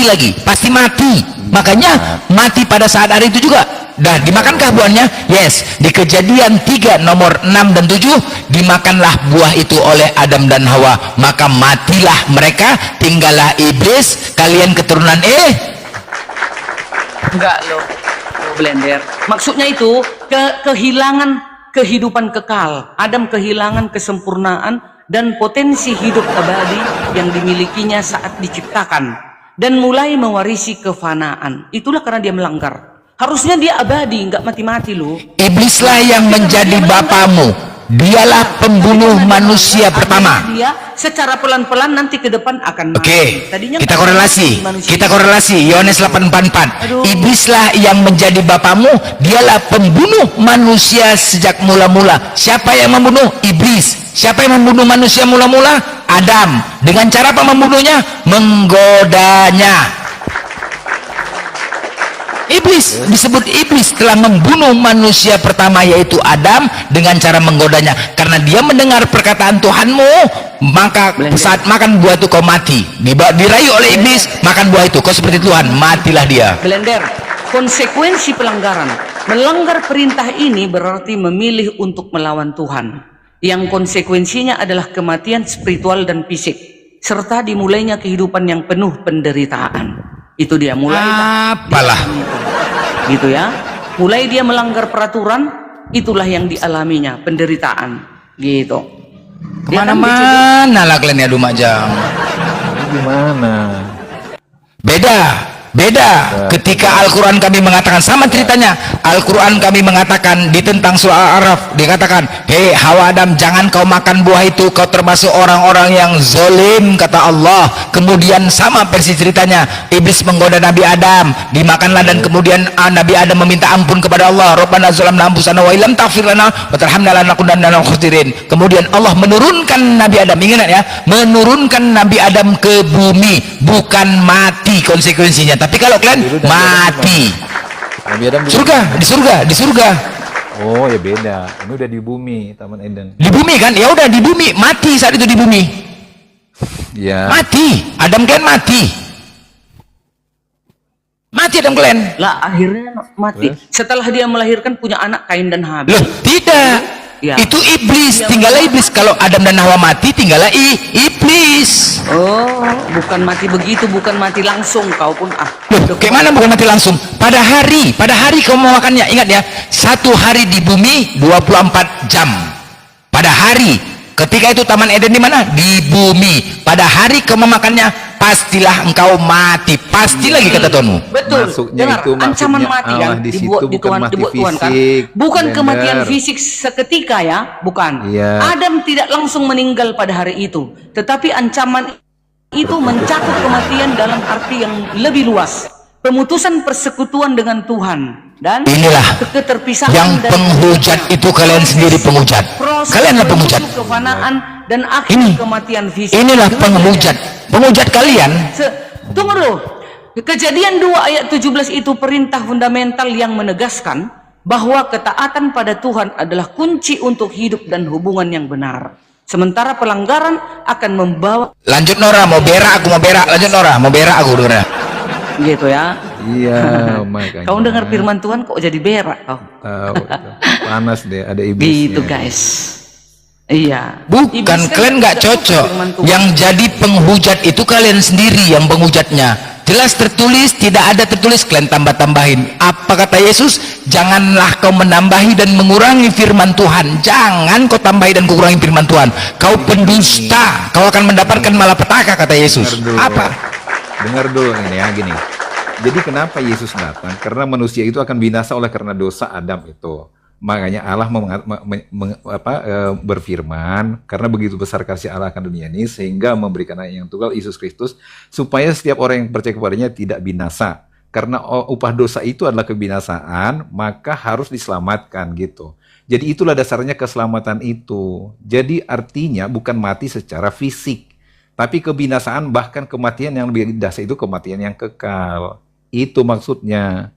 B: lagi, pasti mati. Makanya mati pada saat hari itu juga. Dah dimakankah buahnya? Yes. Di Kejadian 3 nomor 6 dan 7, dimakanlah buah itu oleh Adam dan Hawa, maka matilah mereka, tinggallah iblis, kalian keturunan
A: Enggak loh, Blender. Maksudnya itu kehilangan kehidupan kekal. Adam kehilangan kesempurnaan dan potensi hidup abadi yang dimilikinya saat diciptakan dan mulai mewarisi kefanaan. Itulah karena dia melanggar. Harusnya dia abadi, nggak mati-mati loh.
B: Iblislah yang menjadi bapamu. Dialah pembunuh manusia pertama.
A: Dia secara pelan-pelan nanti ke depan akan mati.
B: Oke,
A: Tadinya
B: kita
A: kan
B: korelasi.
A: manusia.
B: Kita korelasi. Yohanes 8:44.
A: Aduh.
B: Iblislah yang menjadi bapamu, dialah pembunuh manusia sejak mula-mula. Siapa yang membunuh? Iblis. Siapa yang membunuh manusia mula-mula? Adam. Dengan cara apa membunuhnya? Menggodanya. Iblis, disebut iblis telah membunuh manusia pertama yaitu Adam dengan cara menggodanya. Karena dia mendengar perkataan Tuhanmu, maka saat makan buah itu kau mati. Dirayu oleh iblis, makan buah itu kau seperti Tuhan, matilah dia.
A: Blender, konsekuensi pelanggaran. Melanggar perintah ini berarti memilih untuk melawan Tuhan. Yang konsekuensinya adalah kematian spiritual dan fisik, serta dimulainya kehidupan yang penuh penderitaan. Itu dia mulai.
B: Apalah.
A: Gitu ya. Mulai dia melanggar peraturan, itulah yang dialaminya, penderitaan. Gitu.
B: Kemana-mana lah kalian ya Lumajang.
C: Gimana?
B: Beda ketika Al-Quran kami mengatakan sama ceritanya. Al-Quran kami mengatakan di tentang surah Al-A'raf dikatakan, hei Hawa Adam, jangan kau makan buah itu, kau termasuk orang-orang yang zalim, kata Allah. Kemudian sama persis ceritanya, iblis menggoda Nabi Adam, dimakanlah, dan kemudian Nabi Adam meminta ampun kepada Allah, Rabbana zalamna anfusana wa illam taghfir lana wa tarhamna lanakunanna minal khasirin. Kemudian Allah menurunkan Nabi Adam, ingat ya, menurunkan Nabi Adam ke bumi, bukan mati konsekuensinya. Tapi kalau kalian mati,
C: Nabi Adam
B: di surga.
C: Oh ya beda. Ini udah di bumi, Taman Eden.
B: Di bumi kan? Ya udah di bumi, mati saat itu di bumi.
C: Ya.
B: Mati. Adam kalian mati. Mati Adam kalian.
A: Lah akhirnya mati. Setelah dia melahirkan punya anak Kain dan Habil.
B: Loh, tidak.
A: Ya.
B: Itu iblis, tinggallah iblis. Kalau Adam dan Hawa mati, tinggallah iblis.
A: Oh, bukan mati begitu, bukan mati langsung, kau pun
B: Loh, kayak mana bukan mati langsung? Pada hari kau mau makannya. Ingat ya, satu hari di bumi 24 jam. Pada hari, ketika itu Taman Eden di mana? Di bumi. Pada hari kau memakannya, pastilah engkau mati. Pasti lagi kata Tuhanmu.
A: Betul.
C: Masuknya
A: Dengar,
C: itu
A: ancaman
C: maksudnya
A: mati
C: Allah
A: yang
C: di situ
A: dibuat di
C: bukan
A: Tuhan,
C: mati
A: dibuat Tuhan kan?
C: fisik,
A: Bukan
C: Blender.
A: kematian fisik seketika ya, bukan.
C: Iya.
A: Adam tidak langsung meninggal pada hari itu, tetapi ancaman itu mencakup kematian dalam arti yang lebih luas. Pemutusan persekutuan dengan Tuhan dan
B: Inilah
A: keterpisahan
B: yang
A: dari
B: penghujat itu, kalian sendiri penghujat.
A: proses
B: Kalianlah penghujat.
A: menuju kefanaan dan akhir
B: Ini.
A: kematian fisik.
B: Inilah penghujat. Penghujat kalian.
A: Tunggu dulu. Kejadian 2 ayat 17 itu perintah fundamental yang menegaskan bahwa ketaatan pada Tuhan adalah kunci untuk hidup dan hubungan yang benar. Sementara pelanggaran akan membawa.
B: Lanjut Nora, mau berak aku, mau berak. Lanjut Nora, mau berak aku Nora.
A: Gitu ya.
C: Iya, makanya.
A: Kau dengar firman Tuhan kok jadi berak kau.
C: Tahu itu. Panas deh, ada iblisnya.
A: Gitu guys. Iya.
B: Bukan,
A: Iblis kan
B: kalian nggak
A: tidak suka
B: cocok.
A: firman Tuhan.
B: Yang jadi penghujat itu kalian sendiri yang penghujatnya. Jelas tertulis, tidak ada tertulis, kalian tambah-tambahin. Apa kata Yesus? Janganlah kau menambahi dan mengurangi firman Tuhan. Jangan kau tambahi dan kurangi firman Tuhan. Kau pendusta, kau akan mendapatkan malapetaka, kata Yesus.
C: Dengar dulu.
B: Apa?
C: Dengar dulu ini ya, gini. Jadi kenapa Yesus datang? Karena manusia itu akan binasa oleh karena dosa Adam itu. Makanya Allah berfirman, karena begitu besar kasih Allah akan dunia ini, sehingga memberikan anak yang tunggal, Yesus Kristus, supaya setiap orang yang percaya kepadanya tidak binasa. Karena upah dosa itu adalah kebinasaan, maka harus diselamatkan gitu. Jadi itulah dasarnya keselamatan itu. Jadi artinya bukan mati secara fisik, tapi kebinasaan, bahkan kematian yang lebih dahsyat itu kematian yang kekal. Itu maksudnya.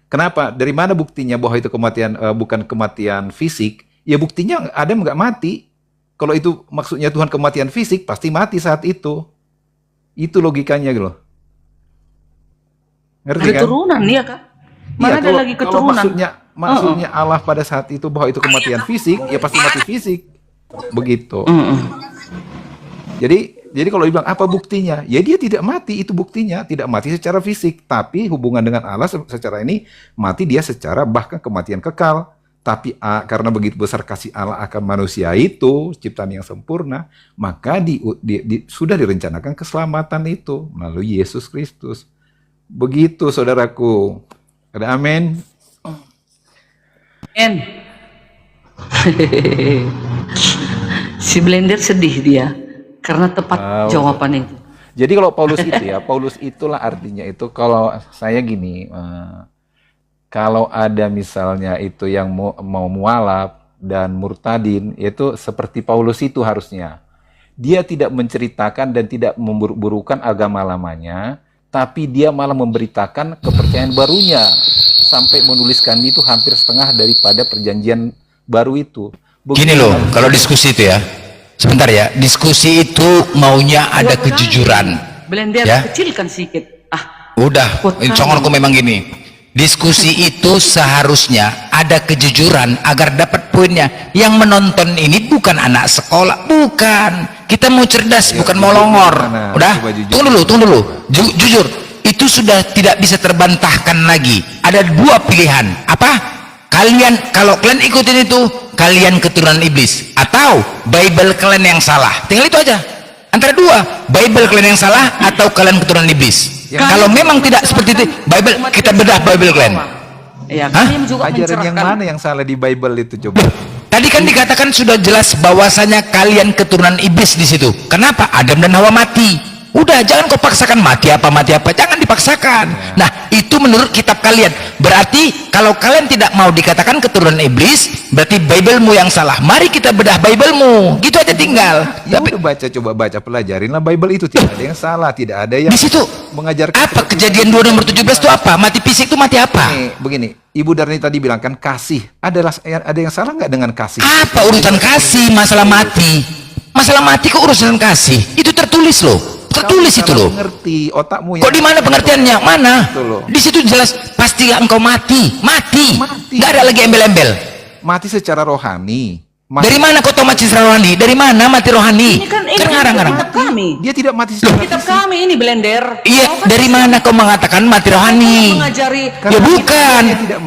C: Kenapa? Dari mana buktinya bahwa itu kematian bukan kematian fisik? Ya buktinya Adam nggak mati. Kalau itu maksudnya Tuhan kematian fisik, pasti mati saat itu. Itu logikanya gitu loh. Ngerti
A: Ada
C: kan?
A: turunan ya Kak? Mana
C: Iya,
A: ada lagi
C: kalau
A: keturunan?
C: maksudnya Allah pada saat itu bahwa itu kematian fisik, ya pasti mati fisik. Begitu. Jadi kalau dibilang apa buktinya? Ya dia tidak mati, itu buktinya. Tidak mati secara fisik, tapi hubungan dengan Allah secara ini mati dia secara bahkan kematian kekal. Tapi karena begitu besar kasih Allah akan manusia itu, ciptaan yang sempurna, maka sudah direncanakan keselamatan itu melalui Yesus Kristus. Begitu saudaraku. Ada amin.
A: En. Si Blender sedih dia karena tepat jawaban itu.
C: Jadi kalau Paulus itu ya, Paulus itulah artinya itu kalau saya gini, kalau ada misalnya itu yang mau mualaf dan murtadin, itu seperti Paulus itu harusnya. Dia tidak menceritakan dan tidak memburuk-burukan agama lamanya, tapi dia malah memberitakan kepercayaan barunya. Sampai menuliskan itu hampir setengah daripada perjanjian baru itu.
B: Gini loh, kalau diskusi itu ya, sebentar ya, diskusi itu maunya ada kejujuran.
A: Blender
B: ya?
A: kecilkan sedikit.
B: Udah, congonku memang gini. Diskusi itu seharusnya ada kejujuran agar dapat poinnya. Yang menonton ini bukan anak sekolah, bukan. Kita mau cerdas, bukan mau longor. Udah, tunggu dulu. Jujur, itu sudah tidak bisa terbantahkan lagi. Ada dua pilihan. Apa? Kalau kalian ikutin itu, kalian keturunan iblis, atau Bible kalian yang salah. Tinggal itu aja. Antara dua, Bible kalian yang salah atau kalian keturunan iblis. Kalau memang tidak seperti itu, Bible kita bedah Bible kalian.
A: Ya,
C: ajaran yang mana yang salah di Bible itu coba?
B: Tadi kan dikatakan sudah jelas bahwasanya kalian keturunan iblis di situ. Kenapa? Adam dan Hawa mati. Udah, jangan kau paksakan mati apa, jangan dipaksakan. Nah, itu menurut kitab kalian. Berarti kalau kalian tidak mau dikatakan keturunan iblis, berarti Biblemu yang salah. Mari kita bedah Biblemu, gitu aja tinggal.
C: Ya udah coba baca, pelajarinlah Bible itu, tidak ada yang salah, tidak ada yang
B: di situ
C: mengajarkan.
B: Apa Kejadian 2 nomor 17 itu apa? Mati fisik itu mati apa?
C: Begini, Ibu Darni tadi bilang kan kasih. Ada yang salah nggak dengan kasih?
B: Apa urusan kasih? Masalah mati kok urusan kasih? Itu tertulis loh. Tertulis itu loh.
C: Mengerti otakmu.
B: Kok di mana pengertiannya? Mana? Di situ jelas pasti engkau mati. Nggak ada lagi embel-embel.
C: Mati secara rohani.
B: Dari mana kau tahu mati secara rohani? Dari mana mati rohani?
A: Ini kan
B: ngarang-ngarang.
A: kitab kami.
C: Dia tidak mati secara
A: Kitab kami ini Blender.
B: Iya, dari mana kau mengatakan mati rohani?
A: Mengajari.
B: Ya bukan.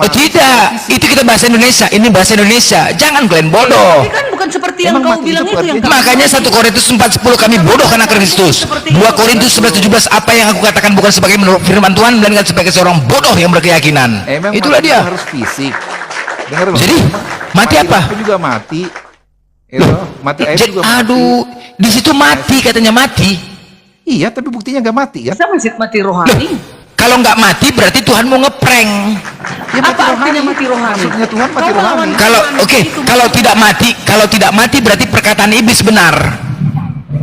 B: Tidak. Itu kita bahasa Indonesia. Ini bahasa Indonesia. Jangan kalian bodoh.
A: Ini kan bukan seperti yang kau bilang itu yang
B: makanya 1 Korintus 4:10 kami bodoh karena Kristus. 2 Korintus 11:17 apa yang aku katakan bukan sebagai menurut firman Tuhan, melainkan sebagai seorang bodoh yang berkeyakinan. Itulah dia.
C: Harus fisik. Dengar loh.
B: Jadi mati apa?
C: Itu juga mati. Itu mati air juga mati.
B: Aduh, di situ mati katanya mati.
C: Iya, tapi buktinya nggak mati ya.
A: Kita masih mati rohani.
B: Kalau nggak mati berarti Tuhan mau ngeprank.
C: Ya,
A: apa artinya mati rohani?
C: Maksudnya Tuhan mati rohani.
B: Kalau tidak mati berarti perkataan iblis benar.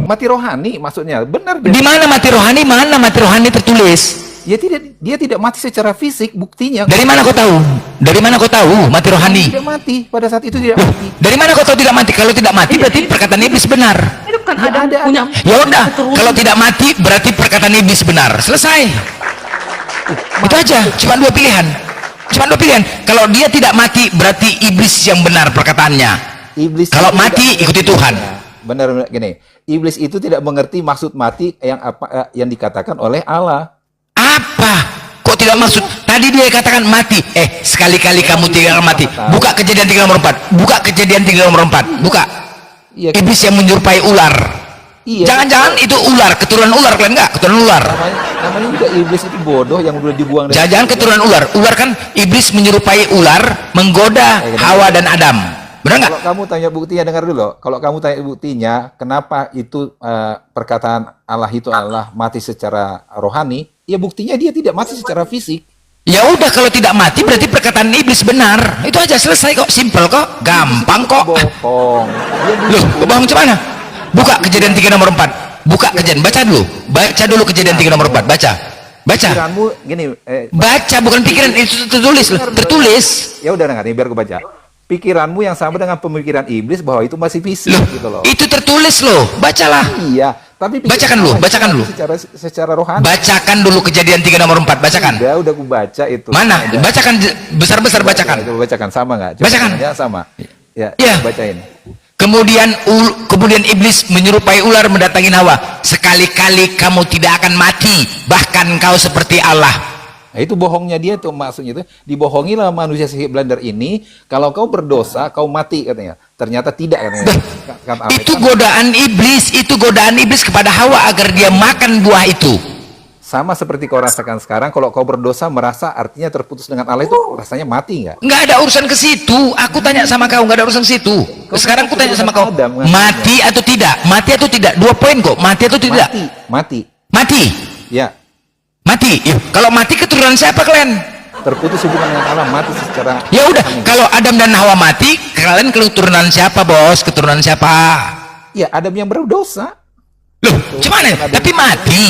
C: Mati rohani maksudnya benar.
B: Di mana mati rohani? Mana mati rohani tertulis?
C: Ya dia tidak mati secara fisik, buktinya.
B: Dari mana kau tahu? Dari mana kau tahu mati rohani?
C: Tidak mati, pada saat itu tidak mati.
B: Dari mana kau tahu tidak mati? Kalau tidak mati berarti perkataan iblis benar.
A: Itu kan ada punya.
B: Ya udah, kalau tidak mati berarti perkataan iblis benar. Selesai. Itu aja, cuma dua pilihan. Kalau dia tidak mati berarti iblis yang benar perkataannya.
C: Iblis.
B: Kalau mati ikuti Tuhan.
C: Benar gini. Iblis itu tidak mengerti maksud mati yang dikatakan oleh Allah.
B: Apa? Kok tidak maksud? Tadi dia katakan mati. Sekali-kali kamu tidak mati. Buka Kejadian 3 nomor 4. Buka.
C: Iya,
B: iblis yang menyerupai ular.
C: Iya.
B: Jangan-jangan itu ular, keturunan ular kalian enggak? Keturunan ular.
C: Namanya juga iblis itu bodoh yang udah dibuang dari.
B: Jangan-jangan keturunan ular. Ular kan iblis menyerupai ular, menggoda Hawa dan Adam. Benar nggak?
C: Kalau kamu tanya buktinya, dengar dulu. Kalau kamu tanya buktinya, kenapa itu perkataan Allah itu adalah mati secara rohani? Ya buktinya dia tidak mati secara fisik.
B: Ya udah, kalau tidak mati berarti perkataan iblis benar. Itu aja, selesai kok, simple kok, gampang kok.
C: Bohong.
B: Loh, bohong macam mana? Buka Kejadian 3 nomor 4. Buka Kejadian, baca dulu. Baca dulu Kejadian 3 nomor 4, baca.
C: Pikiranmu gini,
B: baca, bukan pikiran, itu tertulis.
C: Ya udah, dengar nih, biar aku baca. Pikiranmu yang sama dengan pemikiran iblis bahwa itu masih fisik gitu loh.
B: Itu tertulis loh, bacalah.
C: Iya, tapi
B: bacakan dulu.
C: Secara rohani.
B: Bacakan dulu Kejadian 3 nomor 4, bacakan.
C: Udah aku baca itu.
B: Mana? Bacakan besar-besar, bacakan.
C: Bacakan sama nggak?
B: Bacakan.
C: Ya sama. Ya. Bacain.
B: Kemudian iblis menyerupai ular mendatangi Hawa. Sekali-kali kamu tidak akan mati, bahkan kau seperti Allah.
C: Nah, itu bohongnya dia tuh, maksudnya itu dibohongilah manusia si Blender ini. Kalau kau berdosa, kau mati katanya. Ternyata tidak katanya.
B: Itu godaan iblis kepada Hawa agar dia makan buah itu.
C: Sama seperti kau rasakan sekarang, kalau kau berdosa merasa artinya terputus dengan Allah itu rasanya mati nggak?
B: Nggak ada urusan ke situ. Aku tanya sama kau, nggak ada urusan ke situ. Sekarang aku tanya sama kau, mati atau tidak? Mati atau tidak? 2 poin kok. Mati atau tidak?
C: Mati.
B: Mati.
C: Ya,
B: Mati. Ya, kalau mati keturunan siapa kalian?
C: terputus hubungan dengan Allah, mati secara.
B: Ya udah, kalau Adam dan Hawa mati, kalian keturunan siapa, Bos? Keturunan siapa?
C: Ya, Adam yang berdosa.
B: Loh, gimana? Tapi mati.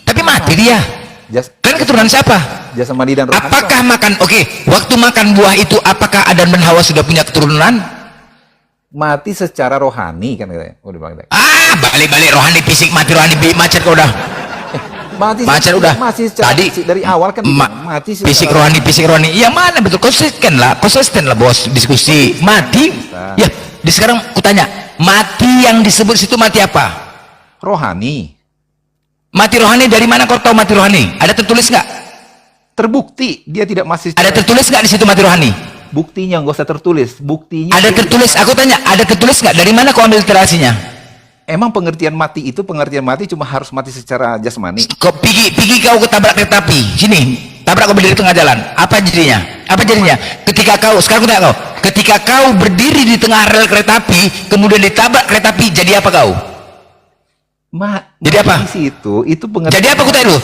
B: Tapi mati dia. Kalian keturunan siapa?
C: Jasmani dan rohani.
B: Apakah makan, waktu makan buah itu, apakah Adam dan Hawa sudah punya keturunan?
C: Mati secara rohani kan katanya. Udah bilang tadi.
B: Balik-balik rohani fisik mati, rohani macet kau udah.
C: Mati
B: Macet udah.
C: Masih secara
B: Tadi
C: fisik dari awal kan mati secara
B: fisik rohani. Yang mana betul? Konsisten lah Bos diskusi. Mati. Ya, di sekarang kutanya, mati yang disebut situ mati apa?
C: rohani.
B: Mati rohani dari mana kau tahu mati rohani? Ada tertulis nggak?
C: Terbukti dia tidak masih
B: Ada tertulis nggak di situ mati rohani?
C: buktinya nggak usah tertulis. Buktinya
B: Ada tertulis. Aku tanya, ada tertulis nggak? Dari mana kau ambil literasinya?
C: emang pengertian mati cuma harus mati secara jasmani.
B: Kau pergi kau ketabrak kereta api. Sini, tabrak kau berdiri tengah jalan. Apa jadinya? Ketika kau, sekarang aku tanya kau, ketika kau berdiri di tengah rel kereta api, kemudian ditabrak kereta api, jadi apa kau? Jadi apa?
C: Di situ itu pengertian.
B: Jadi apa aku tanya dulu?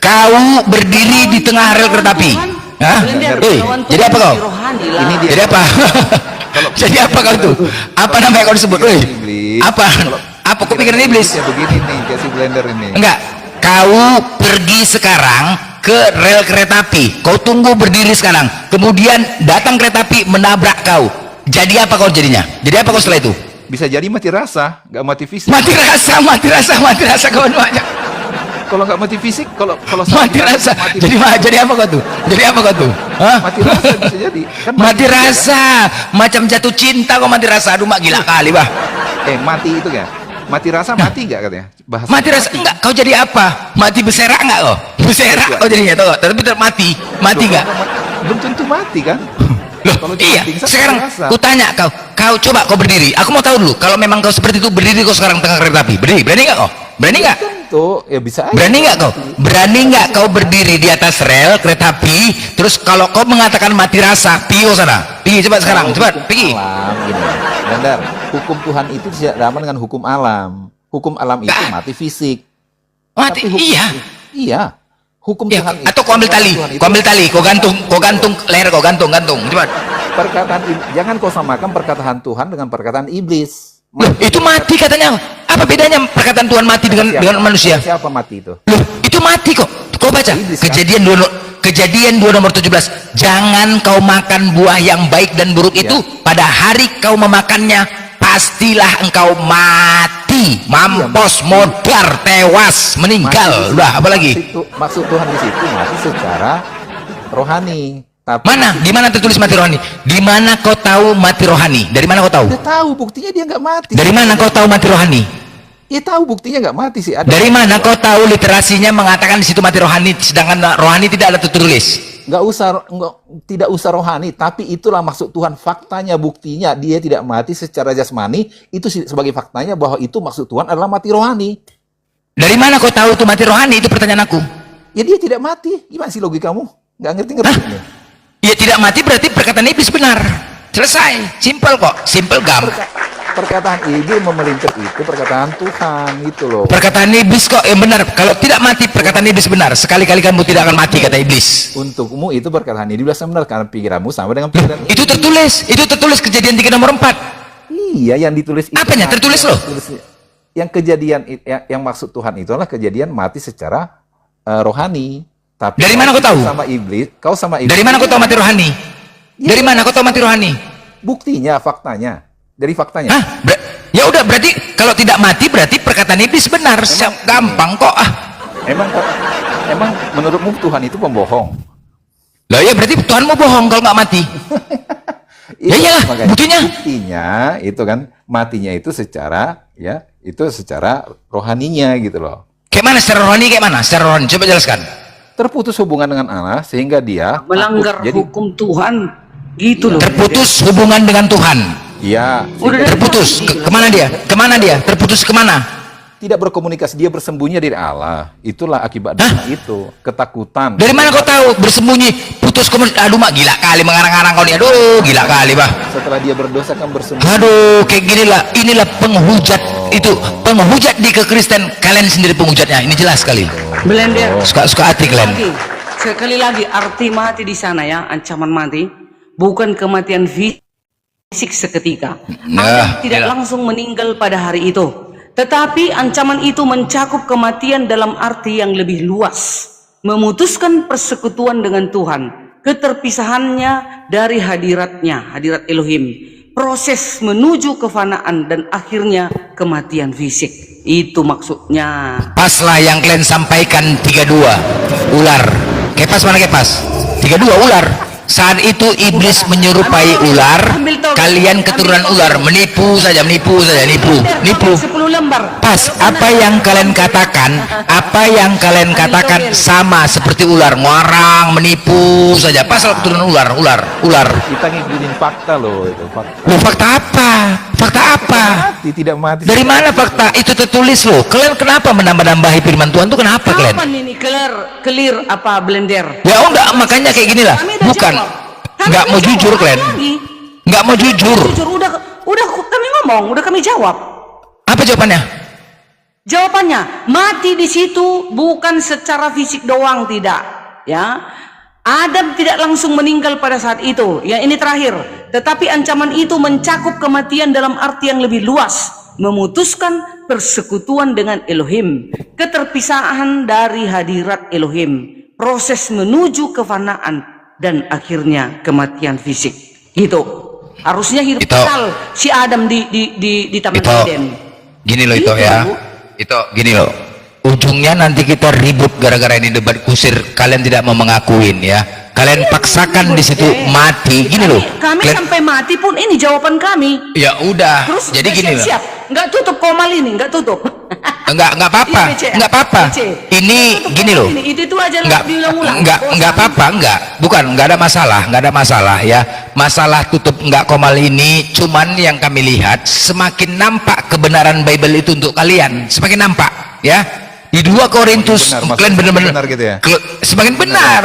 B: Kau berdiri di tengah rel kereta api. Hah? Jadi apa kau?
C: Ini dia.
B: Jadi apa? Jadi apa kau tuh? Apa namanya kau disebut?
C: Iblis.
B: Apa? Apa kau pikiran iblis?
C: Ya begini nih, kayak si blender ini.
B: Enggak. Kau pergi sekarang ke rel kereta api. Kau tunggu berdiri sekarang. Kemudian datang kereta api menabrak kau. Jadi apa kau jadinya? Jadi apa kau setelah itu?
C: Bisa jadi mati rasa, nggak mati fisik.
B: Mati rasa kawan banyak.
C: Kalau nggak mati fisik, kalau
B: Mati rasa. Jadi apa kau tuh? Hah?
C: mati rasa bisa jadi. Kan
B: Mati rasa. Macam jatuh cinta kau mati rasa. Aduh mak gila kali bah.
C: mati itu kan. Mati rasa mati nggak katanya? Bahasa
B: Mati rasa enggak. Kau jadi apa? Mati berserak enggak kau? Berserak kau jadinya tahu? Tapi tetap mati. Mati enggak?
C: Belum tentu mati kan?
B: Loh,
C: Kalau
B: iya.
C: pingsan,
B: Sekarang
C: rasa.
B: ku tanya kau coba kau berdiri. Aku mau tahu dulu. Kalau memang kau seperti itu berdiri kau sekarang tengah kereta api. Berani nggak kau? Berani nggak?
C: Tentu ya bisa aja.
B: Berani nggak kau? Berani nggak kau berdiri di atas rel kereta api? Terus kalau kau mengatakan mati rasa, pergi kau sana. Pergi cepat sekarang, cepat pergi.
C: Alam gini. Benar. Hukum Tuhan itu tidak sama dengan hukum alam. Hukum alam itu mati fisik.
B: Mati.
C: Tapi
B: Iya.
C: Iya. Hukum
B: Ya,
C: Tuhan
B: atau kau ambil tali, kau gantung leher kau gantung, cepat.
C: perkataan jangan kau samakan perkataan Tuhan dengan perkataan iblis.
B: Loh, itu mati katanya. Apa bedanya perkataan Tuhan mati dengan manusia?
C: Siapa mati itu?
B: Loh, itu mati kok. Kau baca
C: Iblis, kan?
B: Kejadian 2 nomor 17. Jangan kau makan buah yang baik dan buruk itu. Pada hari kau memakannya, pastilah engkau mati, mampus, modar, tewas, meninggal. Udah, apa lagi?
C: Maksud Tuhan di situ mati secara rohani. Tapi
B: Mana? Di mana tertulis mati rohani? Di mana kau tahu mati rohani? Dari mana kau tahu?
C: Dia tahu buktinya dia nggak mati.
B: Dari mana kau tahu mati rohani?
C: Dia tahu buktinya nggak mati sih. Ada
B: Dari mana kau tahu literasinya mengatakan di situ mati rohani, sedangkan rohani tidak ada tertulis?
C: tidak usah rohani, tapi itulah maksud Tuhan. Faktanya, buktinya dia tidak mati secara jasmani, itu sebagai faktanya bahwa itu maksud Tuhan adalah mati rohani.
B: Dari mana kau tahu itu mati rohani? Itu pertanyaan aku.
C: Ya dia tidak mati. Gimana sih logikamu? Nggak ngerti.
B: Ya tidak mati berarti perkataan iblis benar. Selesai, simple kok, simple gampang.
C: Perkataan iblis memelintir itu perkataan Tuhan gitu loh.
B: Perkataan iblis kok yang benar. Kalau tidak mati perkataan iblis benar. Sekali-kali kamu tidak akan mati kata iblis.
C: Untukmu itu perkataan iblis yang benar karena pikiranmu sama dengan pikiran
B: Itu tertulis kejadian 3 nomor 4.
C: Iya, yang ditulis itu.
B: Apanya? Tertulis loh.
C: Yang kejadian yang maksud Tuhan itu adalah kejadian mati secara rohani. Tapi
B: Dari mana kau tahu?
C: Kau sama iblis.
B: Dari mana kau tahu mati rohani? Dari mana kau tahu mati rohani?
C: Buktinya, faktanya. Dari faktanya.
B: Hah? Ya udah berarti kalau tidak mati berarti perkataan iblis benar. Gampang kok.
C: Emang menurutmu Tuhan itu pembohong?
B: Lah ya berarti Tuhan mau bohong kalau nggak mati. Ya iyalah,
C: Makanya
B: buktinya
C: itu kan matinya itu secara rohaninya gitu loh.
B: kayak mana secara rohani, kayak mana secara rohani, coba jelaskan.
C: Terputus hubungan dengan Allah sehingga dia
A: melanggar
C: takut. Jadi
A: hukum Tuhan gitu loh.
B: Terputus hubungan dengan Tuhan.
C: iya,
A: Udah
B: Terputus kemana dia? Terputus kemana?
C: Tidak berkomunikasi, dia bersembunyi dari Allah. Itulah akibat dosa itu, ketakutan.
B: Dari mana kau tahu bersembunyi, putus komunikasi? Aduh mak, gila kali mengarang-arang kau nih. Aduh, gila kali bah.
C: Setelah dia berdosa kan bersembunyi.
B: Aduh, kayak ginilah. Inilah penghujat itu, penghujat di kekristen. Kalian sendiri penghujatnya. Ini jelas sekali.
A: Blender.
B: Suka hati kalian.
A: Sekali lagi, arti mati di sana ya, ancaman mati, bukan kematian fisik seketika. Adam tidak langsung meninggal pada hari itu. Tetapi ancaman itu mencakup kematian dalam arti yang lebih luas, memutuskan persekutuan dengan Tuhan, keterpisahannya dari hadiratnya, hadirat Elohim, proses menuju kefanaan dan akhirnya kematian fisik. Itu maksudnya.
B: Paslah yang kalian sampaikan 32 ular. Kepas mana kepas? 32 ular. Saat itu iblis menyerupai ular, kalian keturunan ular, menipu saja, nipu.
A: 10 lembar.
B: Pas, apa yang kalian katakan sama seperti ular, ngarang, menipu saja. Pasal keturunan ular.
C: Kita ngikutin fakta loh, itu fakta.
B: Loh, fakta apa? Fakta apa?
C: Tidak mati.
B: Dari mana fakta? Itu tertulis loh. Kalian kenapa menambah-nambahi firman Tuhan itu kenapa kalian?
A: Kapan ini clear apa Blender?
B: Ya enggak, makanya kayak ginilah. Bukan. Enggak mau jujur kalian. Enggak mau jujur.
A: Udah kami ngomong, udah kami jawab.
B: Apa jawabannya?
A: Jawabannya, mati di situ bukan secara fisik doang, tidak. Ya, Adam tidak langsung meninggal pada saat itu. Ya, ini terakhir. Tetapi ancaman itu mencakup kematian dalam arti yang lebih luas, memutuskan persekutuan dengan Elohim, keterpisahan dari hadirat Elohim, proses menuju kefanaan dan akhirnya kematian fisik. Gitu. Harusnya hidup kekal si Adam di Taman Eden.
B: Gini loh itu ya. Itu gini loh. Ujungnya nanti kita ribut gara-gara ini debat kusir. Kalian tidak mau mengakuin ya. Kalian paksakan di situ mati. Gini loh.
A: Kami sampai mati pun ini jawaban kami.
B: Ya udah.
A: Terus
B: jadi gini loh.
A: Siap. Nggak tutup komal ini, nggak tutup.
B: Enggak apa-apa. Enggak apa-apa. Ini gini loh.
A: Itu aja lah diulang-ulang.
B: Enggak apa-apa, enggak ada masalah ya. Masalah tutup enggak komal ini cuman yang kami lihat semakin nampak kebenaran Bible itu untuk kalian. Semakin nampak ya. Di 2 Korintus kalian benar-benar
C: gitu ya?
B: semakin benar.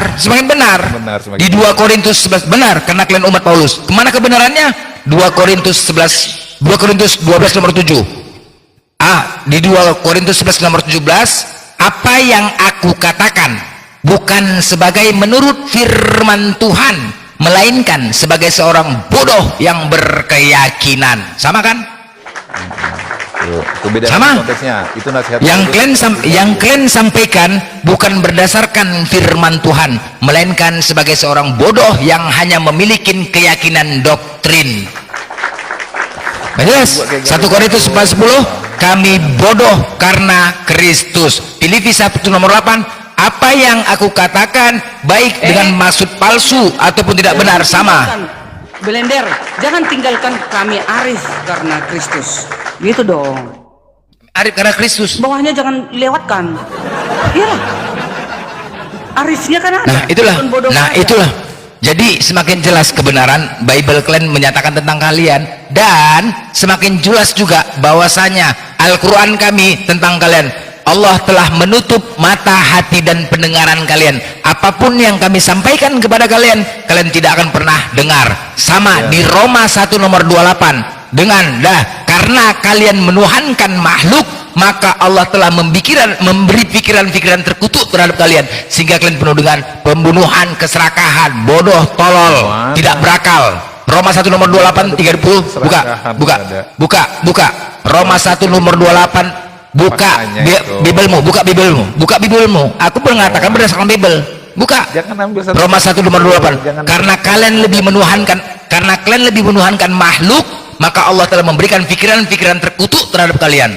B: Di 2 Korintus 11 benar karena kalian umat Paulus. Kemana kebenarannya? 2 Korintus 12 nomor 7. Di 2 Korintus 11 nomor 17, apa yang aku katakan bukan sebagai menurut firman Tuhan, melainkan sebagai seorang bodoh yang berkeyakinan. Sama kan?
C: Itu beda
B: sama
C: konteksnya. Itu nasihat
B: yang kalian sampaikan bukan berdasarkan firman Tuhan, melainkan sebagai seorang bodoh yang hanya memiliki keyakinan doktrin. Jelas? 1 Korintus 4:10, kami bodoh karena Kristus. Filipi 1 nomor 8, apa yang aku katakan baik dengan maksud palsu ataupun tidak benar sama.
A: Blender, jangan tinggalkan kami arif karena Kristus. Gitu dong.
B: Arif karena Kristus.
A: Bawahnya jangan lewatkan. Iyalah. Arifnya kan ada.
B: Nah itulah. Jadi semakin jelas kebenaran Bible kalian menyatakan tentang kalian, dan semakin jelas juga bahwasanya Al-Quran kami tentang kalian. Allah telah menutup mata, hati, dan pendengaran kalian. Apapun yang kami sampaikan kepada kalian, kalian tidak akan pernah dengar. Sama di Roma 1 nomor 28, karena kalian menuhankan makhluk, maka Allah telah memberi pikiran-pikiran terkutuk terhadap kalian, sehingga kalian penuh dengan pembunuhan, keserakahan, bodoh, tolol, tidak berakal. Roma 1 nomor 28 30. Buka Roma 1 nomor 28. Buka Biblemu. Aku mengatakan berdasarkan Bible. Buka Roma 1 nomor 28. Karena kalian lebih menuhankan makhluk, maka Allah telah memberikan pikiran-pikiran terkutuk terhadap kalian.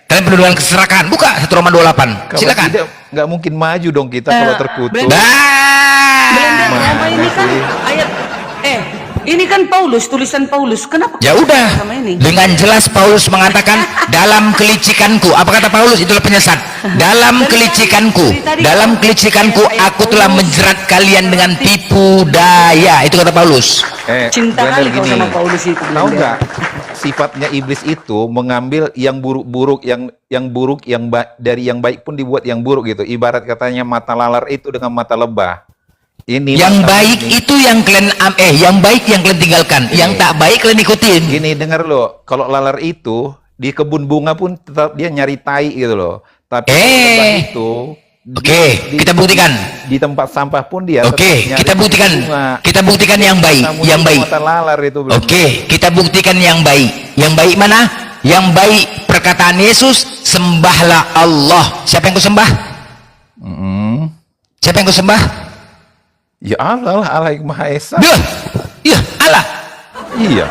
B: Kalian penuh dengan keserakahan. Buka 1 Roma 28. Silakan.
C: Nggak mungkin maju dong kita kalau terkutuk.
A: Roma ini kan ayat ini kan Paulus, tulisan Paulus. Kenapa?
B: Ya udah. Dengan jelas Paulus mengatakan dalam kelicikanku. Apa kata Paulus? Itulah penyesat. Dalam kelicikanku aku telah menjerat kalian dengan tipu daya. Itu kata Paulus.
A: Cinta kali kau sama Paulus itu.
C: Tahu nggak? sifatnya iblis itu mengambil yang buruk-buruk, dari yang baik pun dibuat yang buruk gitu. Ibarat katanya mata lalar itu dengan mata lebah. Ini
B: yang
C: mata
B: baik
C: ini.
B: itu yang kalian yang baik yang kalian tinggalkan, yang tak baik kalian ikutin.
C: Gini, dengar lo, kalau lalar itu di kebun bunga pun tetap dia nyari tai gitu loh. Tapi lebah itu
B: kita buktikan.
C: Di tempat sampah pun dia tetap nyari
B: kita buktikan.
C: bunga.
B: Kita buktikan yang baik, yang baik.
C: Mata lalar itu.
B: Kita buktikan yang baik. Yang baik mana? Yang baik perkataan Yesus, sembahlah Allah. Siapa yang kau sembah? Siapa yang kau sembah?
C: Ya Allah lah, Allah yang Maha Esa.
B: Iya, Allah.
C: Iya.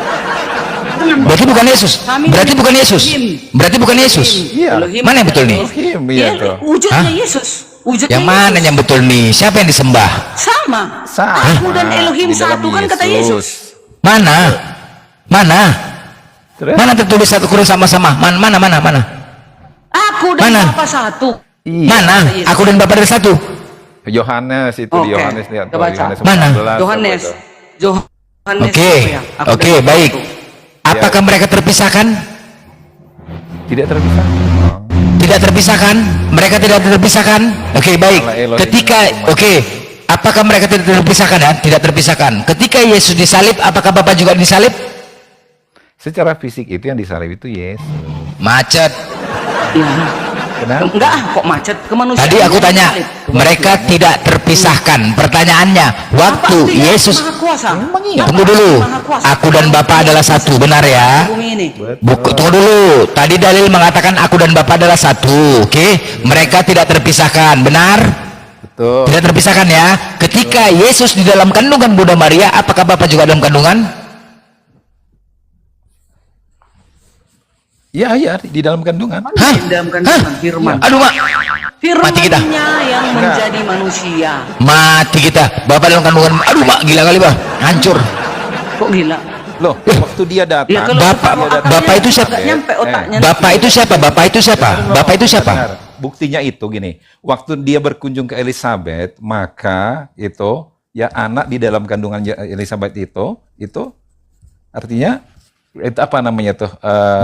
B: Berarti bukan Yesus. Berarti bukan Yesus. Berarti bukan Yesus.
C: Iya.
B: Mana yang betul nih?
C: Elohim, iya tuh.
A: Wujudnya Yesus. Wujudnya
B: Yang mana
A: Yesus.
B: yang betul nih? Siapa yang disembah?
A: Sama. Aku dan Elohim
C: Di dalam
A: satu kan kata Yesus.
B: Mana? Mana?
C: Terus?
B: Mana tertulis satu kurung sama-sama? Mana?
A: Aku dan
B: Mana?
A: Bapa satu.
C: Iya.
B: Mana? Aku dan Bapak ada satu.
C: Yohanes itu
A: Oke.
C: di Yohanes lihat tuh,
A: Kita baca.
C: Yohanes
B: Mana?
C: 14,
A: Yohanes.
C: apa itu?
A: Yohanes.
B: Oke.
A: apa ya? Aku
B: Oke,
A: dan Bapa
B: baik.
A: satu.
B: Apakah mereka terpisahkan?
C: Tidak terpisah.
B: Tidak terpisahkan? Mereka tidak terpisahkan? Oke, baik.
C: Allah Elohim
B: Ketika
C: dan umat.
B: apakah mereka tidak terpisahkan ya? Tidak terpisahkan. Ketika Yesus disalib, apakah Bapak juga disalib?
C: Secara fisik itu yang disalib itu Yesus.
B: Macet.
A: Ya.
C: Kenapa?
A: Enggak, kok macet kemanusiaan.
B: Tadi aku tanya, mereka tidak terpisahkan. Pertanyaannya, waktu
A: Artinya
B: Yesus
A: Maha Kuasa.
B: Tunggu dulu.
A: Maha Kuasa.
B: Aku dan Bapa adalah satu, benar ya?
A: Bumi ini.
B: Tunggu dulu. Tadi dalil mengatakan aku dan Bapa adalah satu. Oke? Mereka tidak terpisahkan, benar?
C: Betul.
B: Tidak terpisahkan ya. Ketika Yesus di dalam kandungan Bunda Maria, apakah Bapak juga dalam kandungan?
C: Iya, di dalam kandungan.
B: Hah?
A: Di dalam kandungan firman.
B: Aduh, Mak. Mati kita.
A: Firman-Nya yang menjadi manusia.
B: Mati kita. Bapak dalam kandungan. Aduh, Mak, gila kali, Bah. Hancur.
A: Kok gila?
C: Loh, waktu dia datang.
A: Ya, kalau
B: Bapak itu siapa?
A: Nggak nyampe otaknya.
B: Bapak itu siapa? Bapak itu siapa? Bapak itu siapa?
C: Benar. Buktinya itu gini. Waktu dia berkunjung ke Elizabeth, maka itu ya anak di dalam kandungan Elizabeth itu artinya itu apa namanya tuh?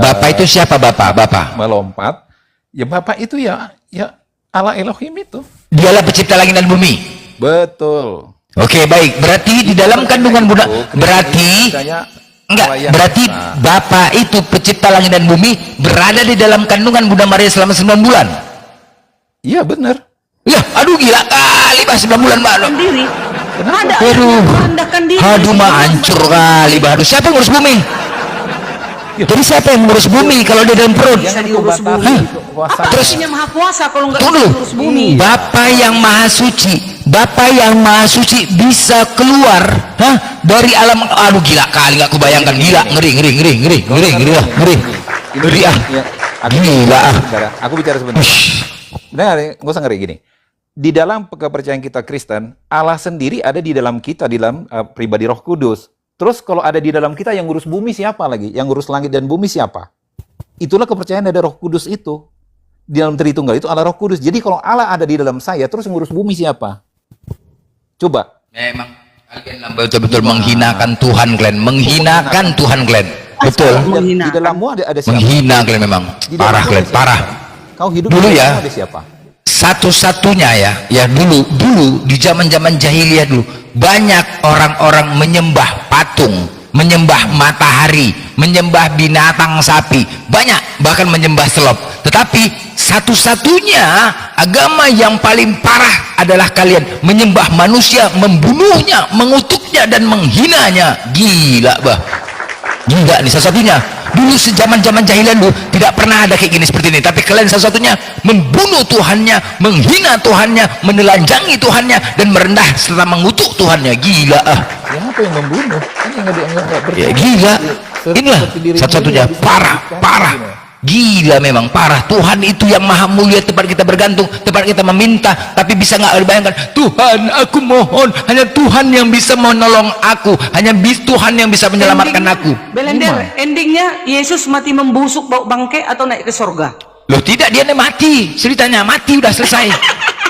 B: Bapak itu siapa, Bapak? Bapak.
C: Melompat. Ya Bapak itu ya Allah Elohim itu.
B: Dialah pencipta langit dan bumi.
C: Betul.
B: Oke, baik. Berarti di dalam kandungan Bunda, berarti berarti Bapak itu pencipta langit dan bumi berada di dalam kandungan Bunda Maria selama 9 bulan.
C: Iya benar.
B: Ya, aduh gila kali, Bah, 9 bulan, Bah.
A: Sendiri. Ada
B: Aduh.
A: merendahkan diri.
B: Aduh, mah hancur kali, Bah. Aduh, siapa yang ngurus bumi? Jadi siapa yang ngurus bumi kalau dia dalam perut?
A: Bisa diurus bumi.
C: Kuasa.
B: Terus
A: Artinya Maha Kuasa kalau nggak
B: tunggu
A: bisa
B: dulu.
A: diurus bumi.
B: Bapak yang maha suci, Bapak yang maha suci bisa keluar dari alam. Aduh gila kali, nggak kubayangkan. Gila, ngeri ah. Gila ah.
C: Aku bicara sebentar. Benar, nggak usah ngeri gini. Di dalam kepercayaan kita Kristen, Allah sendiri ada di dalam kita, di dalam pribadi Roh Kudus. Terus kalau ada di dalam kita yang ngurus bumi siapa lagi? Yang ngurus langit dan bumi siapa? Itulah kepercayaan ada Roh Kudus itu. Di dalam Tritunggal itu Allah Roh Kudus. Jadi kalau Allah ada di dalam saya, terus ngurus bumi siapa? Coba.
B: Memang kalian betul-betul menghinakan Tuhan kalian, menghinakan Tuhan kalian. Betul.
C: Di dalammu ada siapa?
B: Menghina kalian memang.
C: Di dalammu
B: Parah
C: ada
B: kalian,
C: siapa?
B: parah.
C: Kau hidup
B: Dulu
C: di
B: ya.
C: dalammu ada siapa?
B: Satu-satunya ya dulu di zaman-zaman jahiliyah dulu banyak orang-orang menyembah patung, menyembah matahari, menyembah binatang sapi, banyak bahkan menyembah selop. Tetapi satu-satunya agama yang paling parah adalah kalian menyembah manusia, membunuhnya, mengutuknya dan menghinanya. Gila, Bah. Gila nih satu-satunya. Dulu sejaman-zaman jahilian dulu tidak pernah ada kayak gini seperti ini. Tapi kalian satu-satunya membunuh Tuhannya, menghina Tuhannya, menelanjangi Tuhannya dan merendah serta mengutuk Tuhannya. Gila ah.
C: Siapa yang membunuh? Kan yang nggak
B: Ya gila. Inilah satu-satunya parah. Gila memang parah. Tuhan itu yang maha mulia, tempat kita bergantung, tempat kita meminta. Tapi bisa nggak bayangkan, Tuhan aku mohon, hanya Tuhan yang bisa menolong aku, hanya Tuhan yang bisa menyelamatkan aku.
A: Belender, endingnya Yesus mati membusuk bau bangkai atau naik ke sorga?
B: Loh tidak, dia mati, ceritanya mati udah selesai.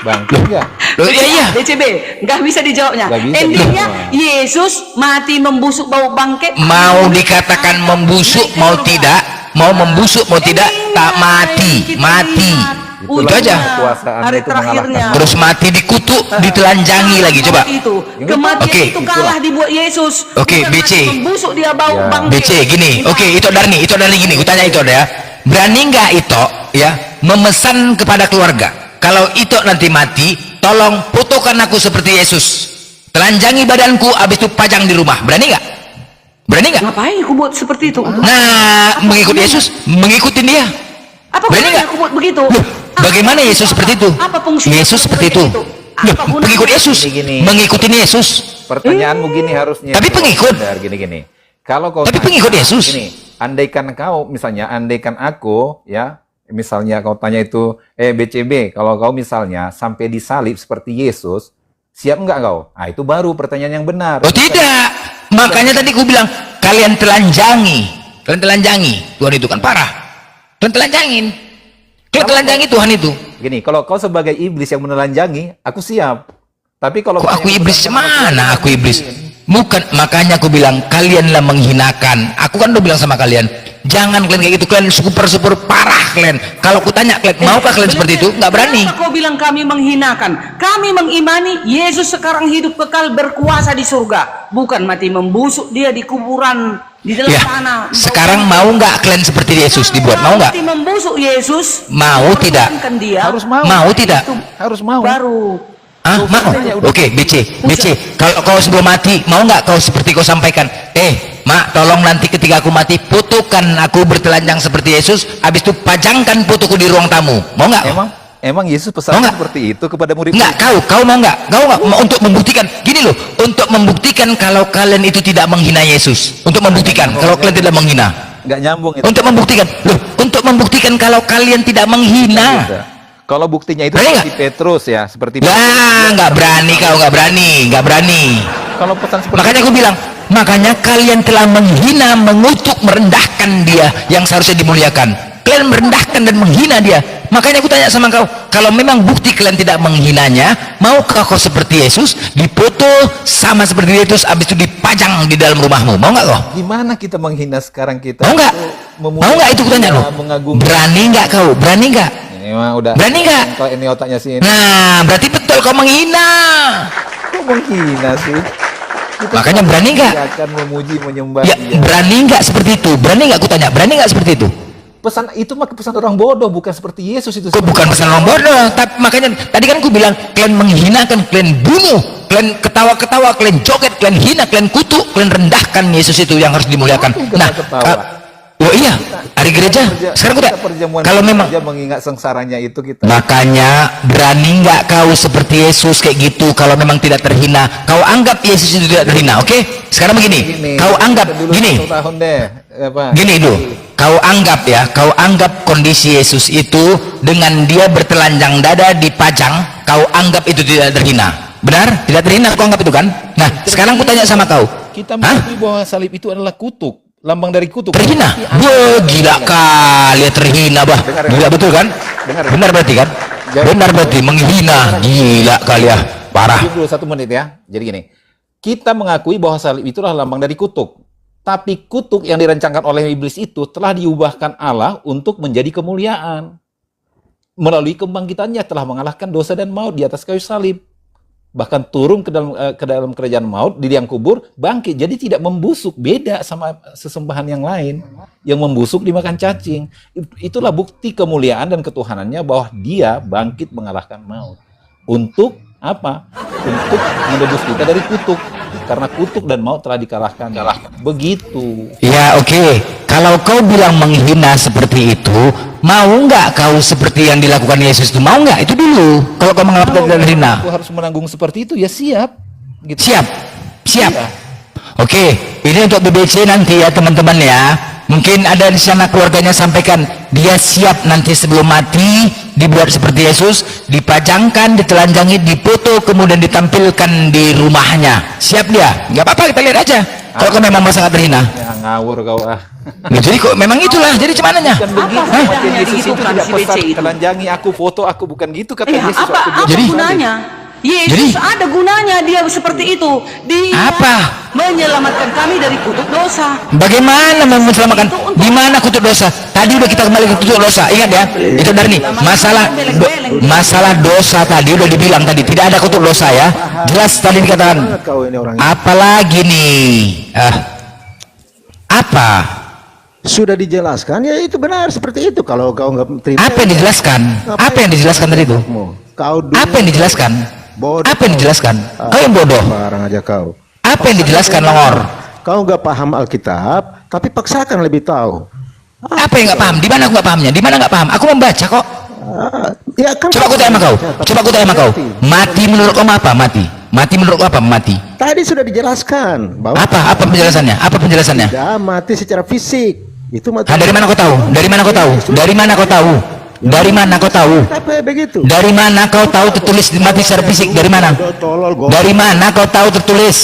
C: Bang, enggak.
B: Loh, iya.
A: DCB, nggak bisa dijawabnya.
C: Nggak bisa
A: Endingnya
C: dijawab.
A: Yesus mati membusuk bau bangkai.
B: Mau dikatakan membusuk mau tidak, mau membusuk mau tidak, tak mati, mati.
A: Itu
B: Itu aja.
C: Kekuasaan
A: Hari
C: itu
A: terakhirnya.
C: mengalahkan.
B: Terus mati dikutuk, ditelanjangi lagi, coba.
A: Itu kematian
B: Oke.
A: itu kalah dibuat Yesus.
B: Oke,
A: Bukan
B: BC.
A: mati membusuk dia bau
C: Ya.
A: bangkai.
B: BC gini, oke, itu dari gini, gue tanya itu ya, berani nggak itu ya memesan kepada keluarga, kalau itu nanti mati, tolong fotokan aku seperti Yesus, telanjangi badanku, habis itu pajang di rumah, berani nggak? Berani nggak?
A: Ngapain aku buat seperti itu?
B: Nah, mengikuti Yesus, mengikuti dia.
A: Apa
B: Berani
A: gunanya
B: nggak?
A: aku buat begitu?
B: Loh, bagaimana Yesus seperti itu?
A: Apa fungsi
B: Yesus
A: aku
B: seperti itu. Loh,
A: Apa gunanya?
B: pengikut Yesus,
C: Gini.
B: mengikuti Yesus.
C: Pertanyaanmu gini harusnya.
B: Tapi pengikut.
C: Benar, gini. Kalau kau
B: Tapi
C: tanya,
B: pengikut Yesus.
C: Gini, andaikan aku, ya, misalnya kau tanya itu, BCB, kalau kau misalnya sampai disalib seperti Yesus, siap nggak kau? Nah, itu baru pertanyaan yang benar.
B: Oh tidak, makanya tadi aku bilang kalian telanjangi, Tuhan itu kan parah, kalian telanjangi Tuhan itu.
C: Gini, kalau kau sebagai iblis yang menelanjangi, aku siap. Tapi kalau
B: Kok aku iblis mana? Aku iblis. Bukan, makanya aku bilang kalianlah menghinakan. Aku kan udah bilang sama kalian, jangan kalian kayak gitu, kalian super parah kalian. Kalau aku tanya kalian, maukah kalian seperti itu? Nggak berani.
A: Kenapa kau bilang kami menghinakan? Kami mengimani Yesus sekarang hidup kekal berkuasa di surga, bukan mati membusuk dia di kuburan di dalam
B: Ya,
A: tanah.
B: sekarang mau nggak kalian seperti Yesus dibuat? Mau nggak?
A: Mati membusuk Yesus.
B: Mau tidak?
A: Mempertahankan Dia.
C: harus mau.
B: Mau tidak?
A: Itu
C: Harus mau.
A: baru.
B: Ah, mau? Oke, BC, kalau kau sebelum mati, mau nggak kau seperti kau sampaikan, Mak, tolong nanti ketika aku mati, fotokan aku bertelanjang seperti Yesus, habis itu pajangkan fotoku di ruang tamu. Mau nggak?
C: Emang Yesus
B: Mau
C: pesan
B: nggak?
C: seperti itu kepada murid?
B: Enggak, kau mau nggak? Kau nggak? Untuk membuktikan, gini loh, untuk membuktikan kalau kalian itu tidak menghina Yesus, untuk membuktikan kalau kalian tidak menghina,
C: Nggak nyambung itu.
B: untuk membuktikan kalau kalian tidak menghina.
C: Bisa. Kalau buktinya itu
B: Berani
C: seperti Petrus ya, seperti
B: Lah, nggak berani kau, nggak berani.
C: Kalau pesan seperti
B: Makanya aku bilang, makanya kalian telah menghina, mengutuk, merendahkan dia yang seharusnya dimuliakan. Kalian merendahkan dan menghina dia. Makanya aku tanya sama kau, kalau memang bukti kalian tidak menghinanya, maukah kau seperti Yesus, dipoto sama seperti Yesus, habis itu dipajang di dalam rumahmu? Mau nggak kau?
C: gimana kita menghina sekarang kita?
B: Mau nggak? Mau nggak itu kutanya lo?
C: Mengagumi.
B: Berani nggak kau? Berani nggak?
C: Ini mah udah.
B: Berani nggak?
C: Kalau ini otaknya sih.
B: Nah, berarti betul kau menghina.
C: Kok menghina sih? Kita
B: Makanya berani nggak?
C: akan memuji, menyembah
B: Ya,
C: dia.
B: berani nggak seperti itu? Berani nggak kutanya? Berani nggak seperti itu?
C: Pesan itu mah pesan orang bodoh, bukan seperti Yesus itu.
B: Kok bukan pesan orang bodoh? Tapi makanya tadi kan aku bilang kalian menghinakan, kalian bunuh, kalian ketawa-ketawa, kalian joget, kalian hina, kalian kutuk, kalian rendahkan Yesus itu yang harus dimuliakan.
C: Aku
B: Nah,
C: ketawa.
B: oh iya, hari gereja. Sekarang
C: kita
B: udah.
C: perjamuan
B: Kalau memang
C: saja mengingat sengsaranya itu kita.
B: makanya berani nggak kau seperti Yesus kayak gitu? Kalau memang tidak terhina, kau anggap Yesus itu tidak terhina, oke? Sekarang begini, kau anggap
C: kita dulu
B: gini.
C: 1 tahun deh. Apa?
B: Gini dulu, kau anggap kondisi Yesus itu dengan dia bertelanjang dada dipajang, kau anggap itu tidak terhina. Benar? Tidak terhina kau anggap itu kan? Nah, sekarang aku tanya sama kau.
C: Kita
B: Hah?
C: mengakui bahwa salib itu adalah kutuk, lambang dari kutuk.
B: Terhina?
C: Tapi
B: Wah, gila kali ya terhina, bah.
C: Dengar,
B: Gila betul kan?
C: Dengar.
B: Benar berarti kan? Benar berarti menghina. Gila kali ya, parah.
C: Diam dulu 1 menit ya. Jadi gini, kita mengakui bahwa salib itulah lambang dari kutuk. Tapi kutuk yang dirancangkan oleh iblis itu telah diubahkan Allah untuk menjadi kemuliaan. Melalui kebangkitannya telah mengalahkan dosa dan maut di atas kayu salib. Bahkan turun ke dalam kerajaan maut, di liang kubur, bangkit. Jadi tidak membusuk, beda sama sesembahan yang lain. Yang membusuk dimakan cacing. Itulah bukti kemuliaan dan ketuhanannya bahwa dia bangkit mengalahkan maut. Untuk apa? Untuk menebus kita dari kutuk. Karena kutuk dan maut telah dikalahkan. Begitu.
B: Ya oke, kalau kau bilang menghina seperti itu, mau nggak kau seperti yang dilakukan Yesus itu? Mau nggak? Itu dulu. Kalau kau menganggap
C: Kalau
B: tidak terhina,
C: aku harus menanggung seperti itu, ya siap. Gitu.
B: siap.
C: Iya.
B: Oke, ini untuk BBC nanti ya teman-teman ya. Mungkin ada di sana keluarganya sampaikan dia siap nanti sebelum mati dibuat seperti Yesus, dipajangkan, ditelanjangi, dipoto, kemudian ditampilkan di rumahnya. Siap dia? Nggak apa-apa, kita lihat aja. Kalau kau memang merasa sangat terhina.
C: Ya ngawur kau ah.
B: Nah, jadi kok memang itulah. Jadi cumananya?
C: Bukan begitu.
A: Apa
C: Kematian
A: bedanya
C: Yesus itu
A: digitukan
C: tidak
A: si
C: pesan
A: BC itu?
C: telanjangi aku, foto aku, bukan gitu kata
A: Iya,
C: Yesus
A: apa
C: waktu dia
A: apa
B: Jadi-
A: gunanya? Yesus ada gunanya dia seperti itu. Dia
B: Apa?
A: menyelamatkan kami dari kutuk dosa.
B: Bagaimana menyelamatkan? Di mana kutuk dosa? Tadi udah kita kembali ke kutuk dosa. Ingat ya, itu dari nih masalah dosa tadi udah dibilang tadi tidak ada kutuk dosa ya. Jelas tadi dikatakan. Apalagi nih? Apa?
F: Sudah dijelaskan ya itu benar seperti itu. Kalau kau nggak terima,
B: Apa yang dijelaskan? Apa yang dijelaskan tadi itu?
F: kau
B: Apa yang dijelaskan?
F: bodoh.
B: Apa yang dijelaskan? Kau yang bodoh.
F: Barang aja kau.
B: Apa yang dijelaskan Longor?
F: Kau nggak paham Alkitab, tapi paksakan lebih tahu.
B: Apa yang nggak paham? Di mana aku nggak pahamnya? Di mana nggak paham? Aku membaca kok.
F: Ya kan.
B: Coba aku tanya sama kau. Coba aku tanya sama kau. Mati menurut kau apa? Mati. Mati menurut kau apa? Mati.
F: Tadi sudah dijelaskan bahwa
B: Apa? Apa penjelasannya? Apa penjelasannya?
F: tidak mati secara fisik. Itu mati.
B: Dari mana kau tahu? Dari mana kau tahu? Dari mana kau tahu? Dari mana kau tahu?
F: Apa begitu?
B: Dari mana kau tahu tertulis mati secara fisik? Dari mana?
F: Tolol gua.
B: Dari mana kau tahu tertulis?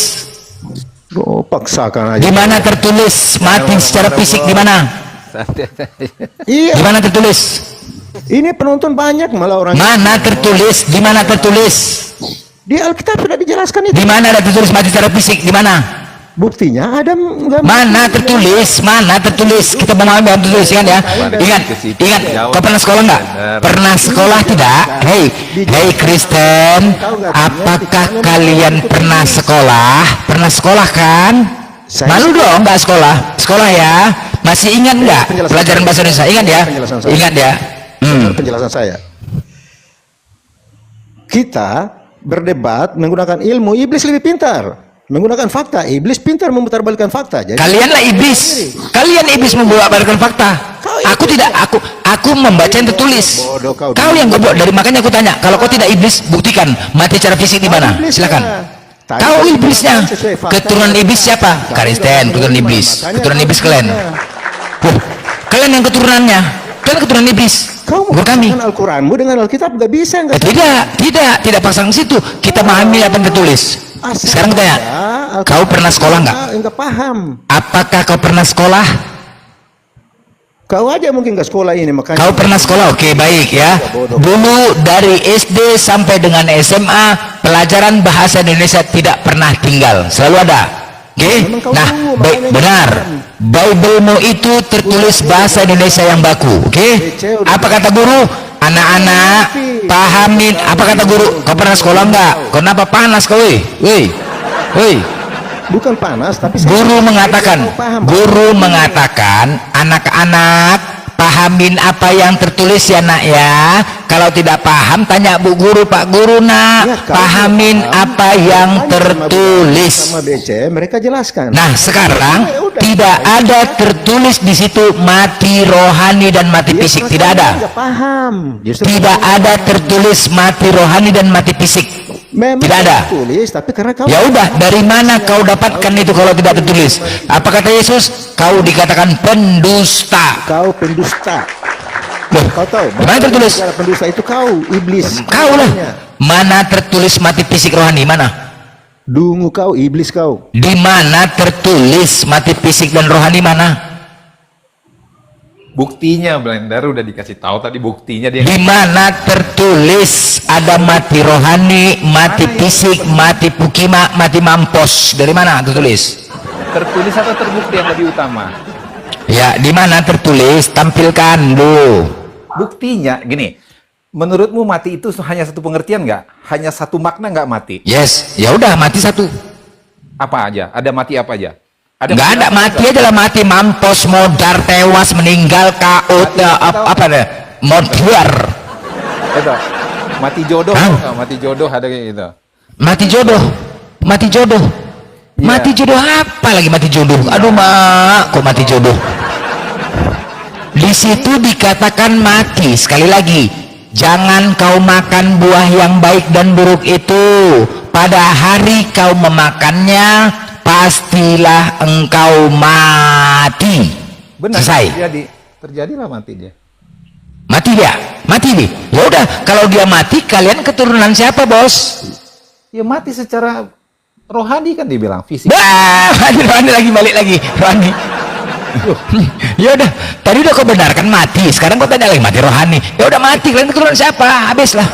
F: Oh, paksakan aja.
B: Di mana tertulis mati secara fisik? Di mana?
F: Iya,
B: Di mana tertulis?
F: ini penonton banyak malah orang.
B: Mana tertulis? Di mana tertulis?
F: Di Alkitab sudah dijelaskan itu.
B: Di mana ada tertulis mati secara fisik? Di mana?
F: Buktinya ada nggak?
B: Mana tertulis? Mana tertulis? Kita memahami yang tertulis kan ya? Ingat, ingat. Kau pernah sekolah nggak? Pernah sekolah tidak? Hei Kristen, apakah kalian pernah sekolah? Pernah sekolah kan? Malu dong nggak sekolah? Sekolah ya? Masih ingat nggak pelajaran bahasa Indonesia? Ingat ya? Ingat ya?
F: Penjelasan saya. Kita berdebat menggunakan ilmu, iblis lebih pintar. Menggunakan fakta, iblis pintar memutarbalikkan fakta. Jadi
B: Kalianlah iblis. Kalian iblis membawa-balikan fakta. Aku tidak, aku membaca yang tertulis.
F: Bodoh kau.
B: Kau yang goblok. Dari makanya aku tanya, kalau kau tidak iblis, buktikan mati secara fisik di mana? Silakan. Kau iblisnya. Keturunan iblis siapa? Kristen, keturunan iblis. Keturunan iblis kalian. Kalian yang keturunannya. Kalian keturunan iblis.
F: Kau
B: Bukan kami.
F: dengan Al-Quranmu dengan Alkitab nggak bisa nggak?
B: Tidak pasang situ. Kita memahami apa yang tertulis. Sekarang kita tanya, kau pernah sekolah nggak?
F: Nggak paham.
B: Apakah kau pernah sekolah?
F: Kau aja mungkin nggak sekolah ini makanya.
B: Kau pernah sekolah? Oke, baik ya. Dulu dari SD sampai dengan SMA, pelajaran bahasa Indonesia tidak pernah tinggal, selalu ada. Oke? Nah, benar. Biblemu itu tertulis bahasa Indonesia yang baku. Oke? Apa kata guru? Anak-anak pahamin. Apa kata guru? Kau pernah sekolah nggak? Kenapa panas kau? Woi.
F: Bukan panas tapi
B: Guru mengatakan anak-anak pahamin apa yang tertulis ya nak ya. Kalau tidak paham tanya bu guru, pak guru nak,
F: Ya,
B: pahamin apa yang tertulis.
F: sama BC mereka jelaskan.
B: Nah sekarang tidak ada tertulis di situ mati rohani dan mati fisik, tidak ada.
F: Nggak paham. Justru
B: Tidak ada tertulis mati rohani dan mati fisik.
F: memang
B: Tidak ada.
F: Tulis tapi karena kau
B: Ya udah, dari mana kau dapatkan itu kalau tidak tertulis? Apa kata Yesus? Kau dikatakan pendusta.
F: kau pendusta.
B: Loh,
F: Kau tahu?
B: di mana tertulis?
F: Pendusta itu kau, iblis.
B: Kau lah. Mana tertulis mati fisik rohani? Mana?
F: Dungu kau, iblis kau.
B: Di mana tertulis mati fisik dan rohani mana?
C: Buktinya Blender udah dikasih tahu tadi buktinya dia.
B: Di mana tertulis ada mati rohani, mati fisik, mati pukima, mati mampos? Dari mana tertulis?
C: Tertulis atau terbukti yang lebih utama?
B: Ya, di mana tertulis? Tampilkan dulu.
C: Buktinya gini. Menurutmu mati itu hanya satu pengertian nggak? Hanya satu makna nggak mati?
B: Yes, ya udah mati satu.
C: Apa aja? Ada mati apa aja?
B: Nggak ada, mati aja lah, mati mampus, modar, tewas, meninggal, kaut, apa deh, modar.
C: Itu. Mati jodoh,
B: Hah?
C: nggak? Mati jodoh ada kayak gitu.
B: Mati jodoh, mati jodoh,
C: Iya.
B: mati jodoh apa lagi mati jodoh? Aduh mak, kok mati jodoh? Di situ dikatakan mati. Sekali lagi, jangan kau makan buah yang baik dan buruk itu. Pada hari kau memakannya, pastilah engkau mati.
C: Benar.
B: Selesai.
C: Terjadilah mati dia.
B: Mati dia, mati nih. Ya udah, kalau dia mati, kalian keturunan siapa bos?
C: Ya mati secara rohani kan dibilang fisik.
B: Bah, Rohani lagi balik lagi, Rohani. Ya udah, tadi udah kau benarkan mati, sekarang kau tanya lagi mati rohani. Ya udah mati, kalian keturunan siapa? Habislah.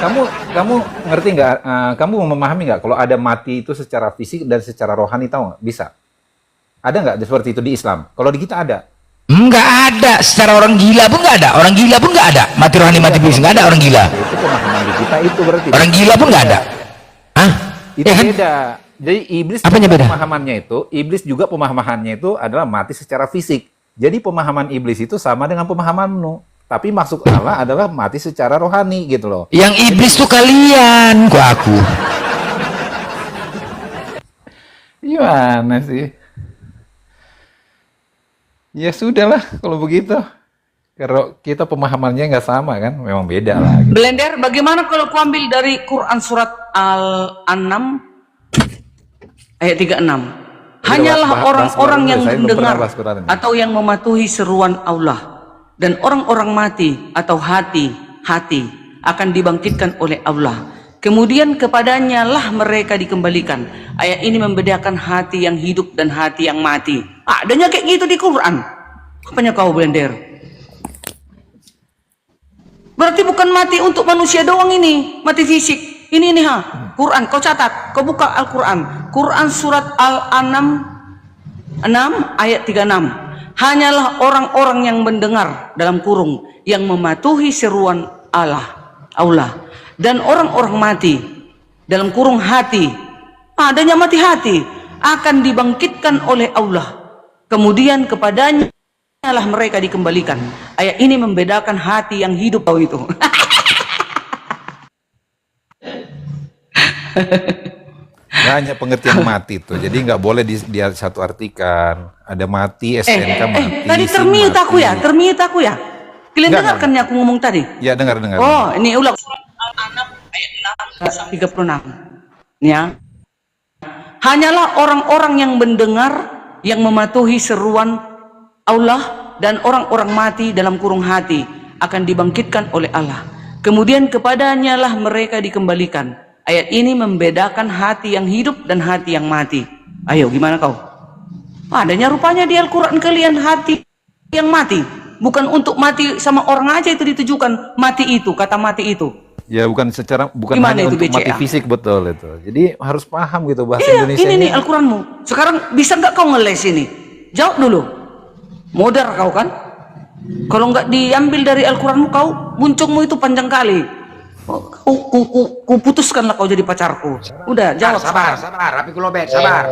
C: kamu ngerti nggak? Kamu memahami nggak kalau ada mati itu secara fisik dan secara rohani, tahu nggak? Bisa. Ada nggak seperti itu di Islam? Kalau di kita ada.
B: Nggak ada. Secara orang gila pun nggak ada. Orang gila pun nggak ada. Mati rohani, mati fisik nggak ada orang gila.
C: Itu pemahaman di kita itu berarti.
B: Orang gila pun nggak ada. Hah?
C: Itu
B: Ya kan?
C: beda. Jadi iblis
B: Apanya
C: juga
B: beda?
C: iblis juga pemahamannya itu adalah mati secara fisik. Jadi pemahaman iblis itu sama dengan pemahamanmu. Tapi maksud Allah adalah mati secara rohani gitu loh.
B: Yang iblis tuh kalian, kok aku.
C: Gimana sih? Ya sudahlah kalau begitu. Kalau kita pemahamannya nggak sama kan, memang beda lah. Gitu.
A: Blender, bagaimana kalau ku ambil dari Quran surat Al-An'am ayat 36? Hanyalah orang-orang yang mendengar atau yang mematuhi seruan Allah dan orang-orang mati atau hati akan dibangkitkan oleh Allah. Kemudian kepadanya lah mereka dikembalikan. Ayat ini membedakan hati yang hidup dan hati yang mati. Adanya kayak gitu di Quran. Apanya kau, Blender? Berarti bukan mati untuk manusia doang ini, mati fisik. Ini nih Quran, kau catat, kau buka Al-Quran. Quran surat Al-An'am 6 ayat 36. Hanyalah orang-orang yang mendengar dalam kurung yang mematuhi seruan Allah dan orang-orang mati dalam kurung hati, adanya mati hati akan dibangkitkan oleh Allah. Kemudian kepadanya lah mereka dikembalikan. Ayat ini membedakan hati yang hidup, tahu itu.
C: Nggak hanya pengertian mati tuh, jadi nggak boleh dia satu artikan. Ada mati, SNK mati.
A: Tadi
C: SIM
A: termute
C: mati.
A: aku ya. Kalian
C: Nggak,
A: dengarkan ya aku ngomong tadi?
C: Ya dengar.
A: Oh, ini ulang surat Al-An'am ayat 6 36. Ya. Hanyalah orang-orang yang mendengar, yang mematuhi seruan Allah dan orang-orang mati dalam kurung hati akan dibangkitkan oleh Allah. Kemudian kepadanya lah mereka dikembalikan. Ayat ini membedakan hati yang hidup dan hati yang mati. Ayo, gimana kau? Adanya rupanya di Al-Quran kalian hati yang mati. Bukan untuk mati sama orang aja itu ditujukan. Mati itu, kata mati itu.
C: Ya bukan
A: Gimana
C: hanya
A: itu
C: untuk mati
A: BCA?
C: fisik, betul itu. Jadi harus paham gitu bahasa
A: Iya,
C: Indonesia
A: ini nih Al-Quranmu. Sekarang bisa nggak kau ngeles ini? Jawab dulu. Modar kau kan? Kalau nggak diambil dari Al-Quranmu, kau buncungmu itu panjang kali. Ku putuskanlah kau jadi pacarku. Udah, jawab.
G: Sabar, Rapi Kulobet, sabar.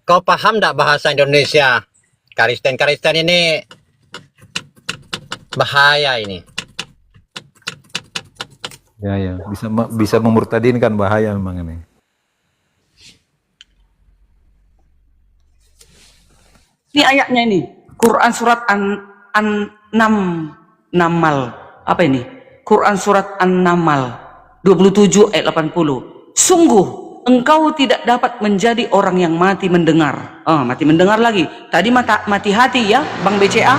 G: Kau paham nggak bahasa Indonesia? Karisten ini bahaya ini.
C: Ya, bisa memurtadinkan, bahaya memang ini.
A: Ini ayatnya ini. Quran surat An-Namal. Apa ini? Quran surat An-Namal 27 ayat 80. Sungguh engkau tidak dapat menjadi orang yang mati mendengar. Mati mendengar lagi. Tadi mati hati ya, Bang BCA.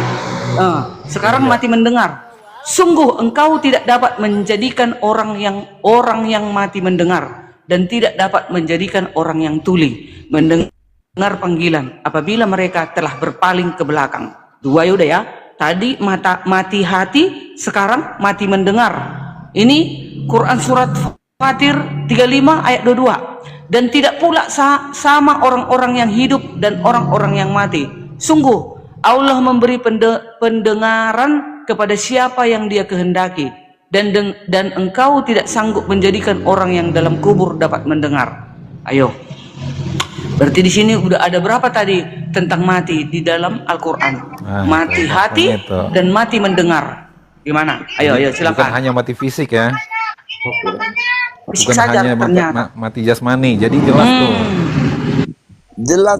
A: Sekarang mati mendengar. Sungguh engkau tidak dapat menjadikan orang yang mati mendengar dan tidak dapat menjadikan orang yang tuli mendengar panggilan apabila mereka telah berpaling ke belakang. Dua ya udah ya. Tadi mati hati, sekarang mati mendengar. Ini Quran surat Fatir 35 ayat 22. Dan tidak pula sama orang-orang yang hidup dan orang-orang yang mati. Sungguh Allah memberi pendengaran kepada siapa yang Dia kehendaki, dan engkau tidak sanggup menjadikan orang yang dalam kubur dapat mendengar. Ayo. Berarti di sini udah ada berapa tadi tentang mati di dalam Al-Quran? Mati hati dan mati mendengar. Gimana? Ayo silakan.
C: Bukan hanya mati fisik ya.
A: Fisik
C: Bukan
A: saja
C: hanya
A: ternyata.
C: mati jasmani. Jadi jelas tuh.
H: Jelas.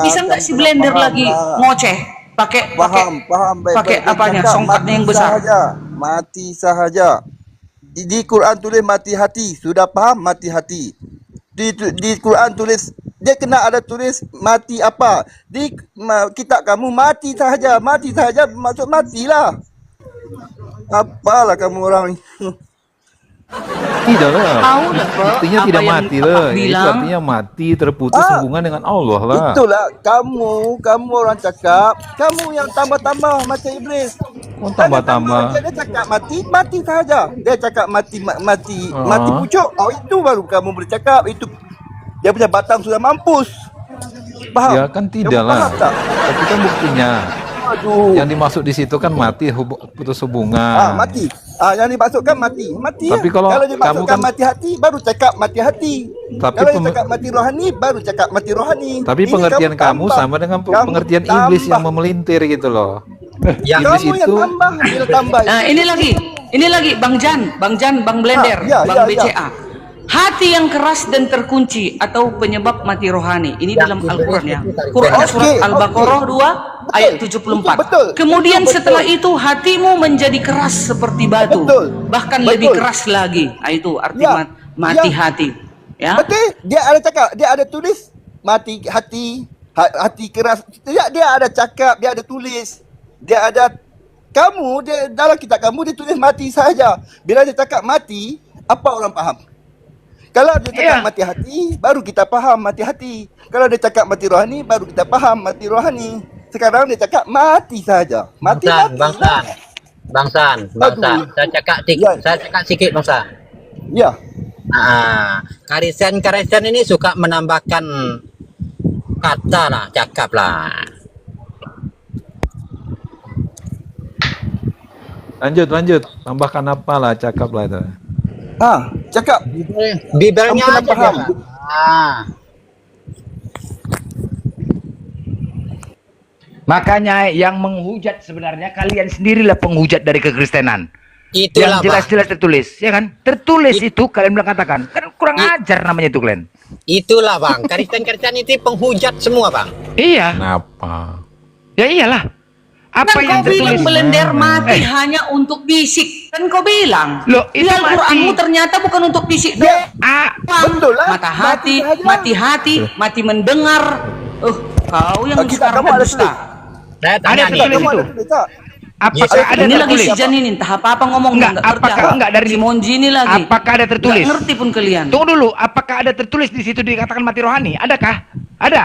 A: Bisa nggak si Blender lagi ngoceh? Pakai
H: Paham.
A: pakai apanya? Songkatnya yang besar.
H: Mati sahaja. Di Quran tulis mati hati. Sudah paham mati hati. Di Quran tulis, dia kena ada tulis mati apa? Di kitab kamu mati sahaja maksud matilah. Apalah kamu orang ni.
C: Tidak lah.
A: Tahu lah, Pak,
C: Artinya
A: apa
C: tidak
A: yang
C: mati
A: Bapak
C: lah. Itu
A: bilang.
C: artinya mati, terputus hubungan dengan Allah lah.
H: Itulah kamu orang cakap, kamu yang tambah-tambah macam iblis.
C: Oh, tambah-tambah.
H: Dia cakap mati saja. Dia cakap mati
C: Ah.
H: pucuk. Oh, itu baru kamu boleh cakap. Itu dia punya batang sudah mampus. Faham?
C: Ya kan tidak
H: Kamu
C: lah.
H: faham tak?
C: Tapi kan buktinya.
H: Aduh.
C: Yang dimaksud di situ kan mati, putus hubungan.
H: Mati. Yang dimaksudkan mati. Mati.
C: Tapi
H: ya.
C: kalau kamu
H: dimaksudkan
C: kan-
H: mati hati, baru cakap mati hati.
C: Tapi
H: kalau dia
C: pem-
H: cakap mati rohani, baru cakap mati rohani.
C: Tapi
H: Ini
C: pengertian kamu
H: tambah.
C: sama dengan
H: Kamu
C: pengertian iblis yang
H: tambah.
C: memelintir gitu loh.
G: Yang
C: Iblis
H: Kamu yang
C: itu
H: tambah, dia tambah.
A: Nah, ini lagi Bang Jan, Bang Blender,
H: ya,
A: Bang
H: ya,
A: BCA. Hati yang keras dan terkunci atau penyebab mati rohani. Ini dalam Al-Quran ya. Quran
H: Oke,
A: surat Al-Baqarah 2 ayat
H: Betul.
A: 74.
H: Betul.
A: Kemudian
H: Betul.
A: setelah itu hatimu menjadi keras seperti batu.
H: Betul.
A: Bahkan
H: Betul.
A: lebih keras lagi. Nah, itu arti
H: Ya.
A: mati
H: Ya.
A: hati. Ya.
H: Betul, dia ada cakap, dia ada tulis mati hati, hati keras. Dia ada cakap, dia ada tulis. Dia ada dia dalam kitab kamu dia tulis mati saja. Bila dia cakap mati, apa orang faham? Kalau dia cakap mati hati, baru kita faham mati hati. Kalau dia cakap mati rohani, baru kita faham mati rohani. Sekarang dia cakap mati saja. Mati mati.
G: Bangsan.
H: Aduh.
G: Saya cakap
H: Ya.
G: sikit Bangsan.
H: Ya.
G: Karisten ini suka menambahkan kata lah, cakap lah.
C: lanjut. Tambahkan apalah, cakap lah itu.
H: Cakap.
G: Bibelnya
H: Kamu kena
G: aja
H: paham.
G: dia.
B: Makanya yang menghujat sebenarnya kalian sendirilah penghujat dari kekristenan.
G: Itulah,
B: Yang jelas-jelas tertulis, ya kan? Tertulis itu kalian bilang katakan. Kan kurang ajar namanya itu kalian.
G: Itulah Bang, Kristen itu penghujat semua Bang.
B: Iya.
C: Kenapa?
B: Ya iyalah. Apa
A: Kan
B: yang
A: kau bilang
B: tertulis?
A: Blender mati hanya untuk fisik. Kan kau bilang.
B: Loh,
A: Di
B: itu
A: Al-Quranmu
B: mati.
A: ternyata bukan untuk fisik.
H: Betul lah.
A: Mata hati,
H: Mati saja.
A: mati mendengar. Kau yang
H: Kita
A: sekarang
H: kamu ada
A: berdusta.
G: Saya
B: Ada
G: tanya nih,
B: tertulis
H: Kamu
B: itu.
H: ada tulis tak?
B: Apakah ada
A: Ini lagi
B: tertulis?
A: si Jan ini entah apa ngomong
B: Enggak,
A: ngerti
B: apakah
A: apa.
B: enggak dari
A: si Monji ini lagi.
B: Apakah ada tertulis?
A: Nggak ngerti pun kalian.
B: Tunggu dulu, apakah ada tertulis di situ dikatakan mati rohani? Adakah? Ada.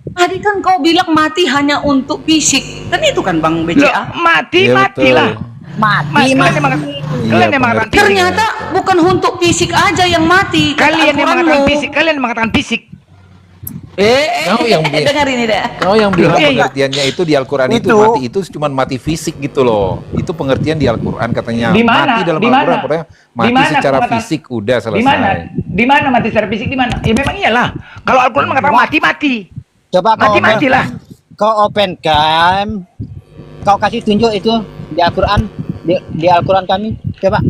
A: Tadi kan kau bilang mati hanya untuk fisik. Kan itu kan Bang
B: Loh,
A: BCA.
B: mati
C: Iya,
B: matilah.
C: betul.
B: Kalian yang mengatakan, kalian yang mengatakan fisik.
A: Ternyata bukan untuk fisik aja yang mati. Kata
B: Kalian yang mengatakan
A: Al-Quranmu.
B: fisik, kalian yang mengatakan fisik.
C: Kau yang bilang.
A: dengar ini deh.
C: Kau yang bilang
B: Iya, iya.
C: pengertiannya itu di Al-Quran itu mati itu cuma mati fisik gitu loh. Itu pengertian di Al-Quran katanya.
B: Di mana?
C: Mati dalam
B: Di mana?
C: Al-Quran pokoknya mati
B: Di mana
C: secara
B: kata-
C: fisik udah selesai.
B: Di mana? Di mana mati secara fisik di mana? Ya memang iyalah. Kalau Al-Quran mengatakan mati.
G: Coba
B: Mati-matilah.
G: Kau open cam, kau kasih tunjuk itu di Al-Quran, di Al-Quran kami. Coba.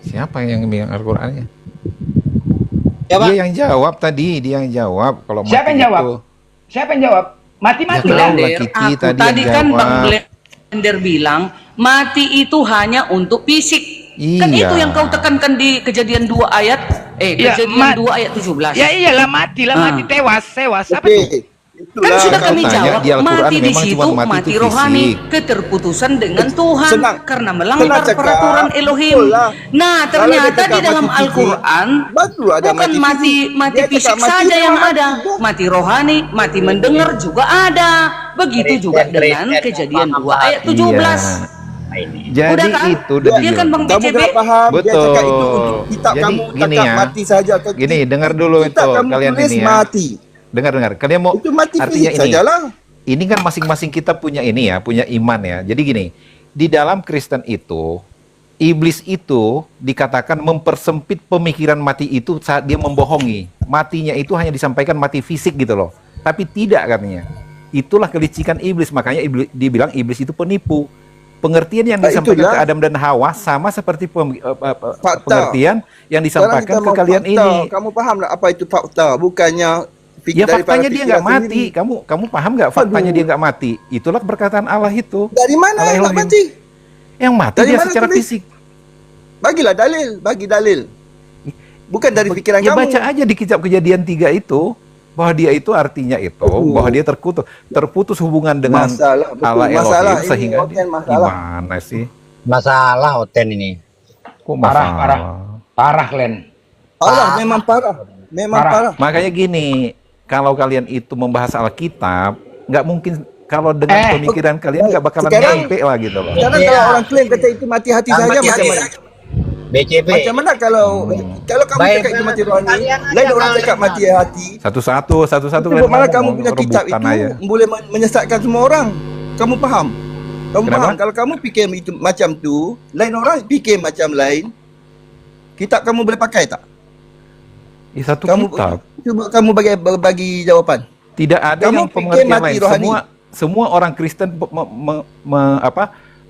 C: Siapa yang bilang Al-Qurannya?
G: Coba.
C: Dia yang jawab tadi, dia yang jawab kalau
B: Siapa
C: mati
B: yang jawab?
C: itu.
B: Siapa yang jawab? Mati-mati
C: Ya,
B: lah.
C: kau lah, Kiki
A: Aku
C: tadi
A: tadi
C: yang
A: kan
C: jawab.
A: Bang Blender bilang mati itu hanya untuk fisik. Kan
C: Iya.
A: itu yang kau tekankan di kejadian 2 ayat
B: Ya,
A: kejadian 2 ayat 17.
B: Ya iyalah matilah, mati tewas. Apa
H: Okey.
A: Kan
H: Itulah.
A: sudah
C: Kau
A: kami
C: tanya,
A: jawab
C: di Al-Quran
A: mati di
C: memang
A: situ
C: cuma mati
A: mati
C: itu
A: rohani
C: fisik.
A: keterputusan dengan Tuhan
H: Senang.
A: karena
H: Senang
A: melanggar
H: cakap.
A: peraturan Elohim.
H: Betul lah.
A: Nah,
H: Kalau
A: ternyata
H: dia cakap
A: di dalam
H: mati fisik,
A: Al-Quran
H: baru ada
A: bukan
H: mati
A: mati
H: fisik.
A: mati
H: Dia
A: fisik
H: cakap mati
A: saja yang
H: rohani
A: ada,
H: juga.
A: mati rohani, mati mendengar juga ada. Begitu juga dengan
G: Kristen,
A: kejadian
G: paham,
A: 2 ayat 17.
C: Jadi
A: Udah kan?
C: itu
A: Dia kan Bang
H: Kamu
A: BCB.
H: kena faham. Dia
C: Betul.
H: cakap itu untuk kitab
C: Jadi
H: kamu
C: gini
H: cakap
C: ya.
H: mati saja.
C: Gini, dengar dulu
H: Kitab
C: itu
H: kamu
C: kalian
H: tulis
C: ini ya.
H: mati.
C: Dengar. Kalian mau
H: Itu mati
C: artinya
H: fisik
C: ini.
H: sajalah.
C: Ini kan masing-masing kita punya ini ya, punya iman ya. Jadi gini, di dalam Kristen itu, iblis itu dikatakan mempersempit pemikiran mati itu saat dia membohongi. Matinya itu hanya disampaikan mati fisik gitu loh. Tapi tidak katanya. Itulah kelicikan iblis, makanya dibilang iblis itu penipu. Pengertian yang
H: Nah,
C: disampaikan
H: itulah.
C: ke Adam dan Hawa sama seperti
H: Fakta.
C: pengertian yang
H: Sekarang
C: disampaikan
H: kita
C: ke
H: mau
C: kalian
H: fakta.
C: ini.
H: Kamu faham tak apa itu fakta? Bukannya
C: Ya
H: daripada
C: faktanya dia nggak
H: pikiran
C: mati.
H: sendiri.
C: Kamu paham nggak faktanya
H: Aduh.
C: dia nggak mati? Itulah perkataan Allah itu.
H: Dari mana
C: Allah
H: yang nak
C: Elohim.
H: mati?
C: Yang mati
H: Dari
C: dia
H: mana
C: secara
H: tulis?
C: fisik.
H: Bagilah dalil, bagi dalil. Bukan dari pikiran
C: Ya
H: kamu.
C: baca aja di kitab Kejadian 3 itu bahwa dia itu artinya itu bahwa dia terputus hubungan dengan
H: Masalah, betul.
C: Allah
H: Masalah
C: Elohim
H: ini,
C: sehingga
H: Oten, masalah.
C: gimana sih?
G: Masalah Oten ini.
C: Kok
B: Parah,
C: masalah?
B: parah. Parah, Glenn.
H: Allah memang parah. Memang
B: Parah.
H: parah.
C: Makanya gini, kalau kalian itu membahas Alkitab, nggak mungkin kalau dengan pemikiran kalian nggak bakalan
H: sekarang-
C: nyampe lah gitu loh.
H: Sekarang kalau orang klaim kata itu mati hati
G: Yang
H: saja
G: mati
H: macam
G: hati.
H: mana?
G: BCP.
H: Macam mana kalau kamu
G: Baik,
H: cakap itu mati rohani,
G: kalian aja
H: lain orang
G: kalian
H: cakap
G: aja.
H: mati hati.
C: Satu-satu
H: Itu
C: kalian
H: mana
C: ngomong,
H: kamu punya kitab
C: rebutan
H: itu
C: aja.
H: boleh menyesatkan semua orang. Kamu faham? Kamu
C: Kenapa?
H: faham? Kalau kamu fikir itu macam tu, lain orang fikir macam lain. Kitab kamu boleh pakai tak?
C: Satu
H: Kamu
C: kitab.
H: cuba kamu bagi jawapan.
C: Tidak ada
H: Kamu
C: yang
H: fikir
C: pengertian
H: mati
C: lain.
H: rohani.
C: Semua orang Kristen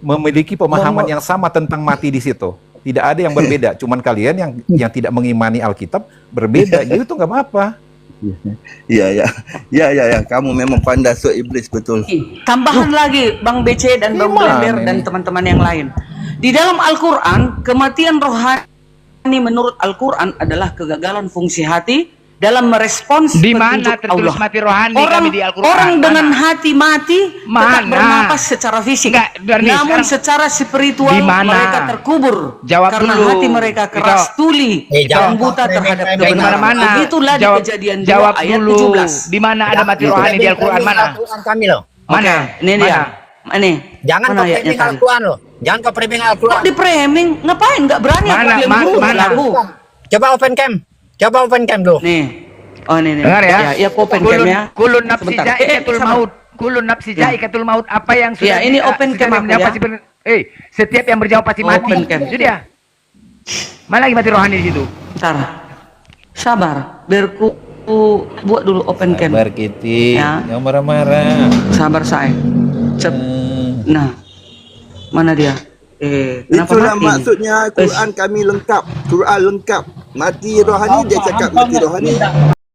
C: memiliki pemahaman yang sama tentang mati di situ. Tidak ada yang berbeda. Cuman kalian yang tidak mengimani Alkitab berbeda. Jadi itu nggak apa-apa.
H: Ya. Kamu memang pandai so iblis betul.
A: Tambahan lagi Bang BC dan Bang
C: Gimana
A: Blender dan
C: ini?
A: teman-teman yang lain. Di dalam Al-Quran, kematian rohani menurut Al-Quran adalah kegagalan fungsi hati dalam merespons
B: Di mana
A: petunjuk
B: tertulis
A: Allah.
B: mati rohani
A: Orang,
B: kami di Al-Quran?
A: orang
B: Mana?
A: dengan hati mati tetap
B: Mana?
A: bernapas secara fisik.
B: Enggak, Darni,
A: Namun
B: sekarang-
A: secara spiritual
B: Di mana?
A: mereka terkubur.
B: Jawab
A: karena
B: dulu.
A: hati mereka keras
B: Itu.
A: tuli dan
G: Jawab.
A: buta terhadap
G: Jangan
A: kebenaran.
B: kemana-mana.
A: Begitulah di
B: Jawab,
A: Kejadian 2
B: jawab
A: ayat
B: dulu.
A: 17.
B: Di mana ada mati rohani di Al-Quran? Mana?
G: Al-Quran kami loh.
B: Mana?
A: Oke, ini dia. Ini.
G: Jangan
A: Mana
G: kau
A: ayatnya
G: framing
A: tadi?
G: Al-Quran loh. Jangan kau framing Al-Quran.
A: Kok di framing? Ngapain? Nggak berani
B: Mana,
A: aku diam
B: ma-
A: dulu
B: mana?
A: aku.
G: Coba open cam. Coba open cam dulu.
A: Nih. Oh ini nih.
B: Dengar ya.
A: Ya open cam ya.
B: Kulun nafsi
A: Sebentar.
B: jaikatul
A: sabar.
B: maut. Kulun nafsi jaikatul maut. Apa yang sudah
A: Ya, ini open
B: setiap
A: cam
B: yang
A: aku
B: menjawab
A: ya.
B: pasti setiap yang berjawab pasti mati.
A: Open cam.
B: Itu dia. Mana lagi mati rohani di situ?
A: Bentar. Sabar. Biar ku buat dulu open cam.
C: Sabar Kitty,
A: Ya.
C: jangan marah-marah.
A: Sabar saya. Cep. Nah. Mana dia? Kenapa
H: Itulah
A: mati?
H: maksudnya Quran kami lengkap. Quran lengkap. Mati rohani dia cakap mati rohani.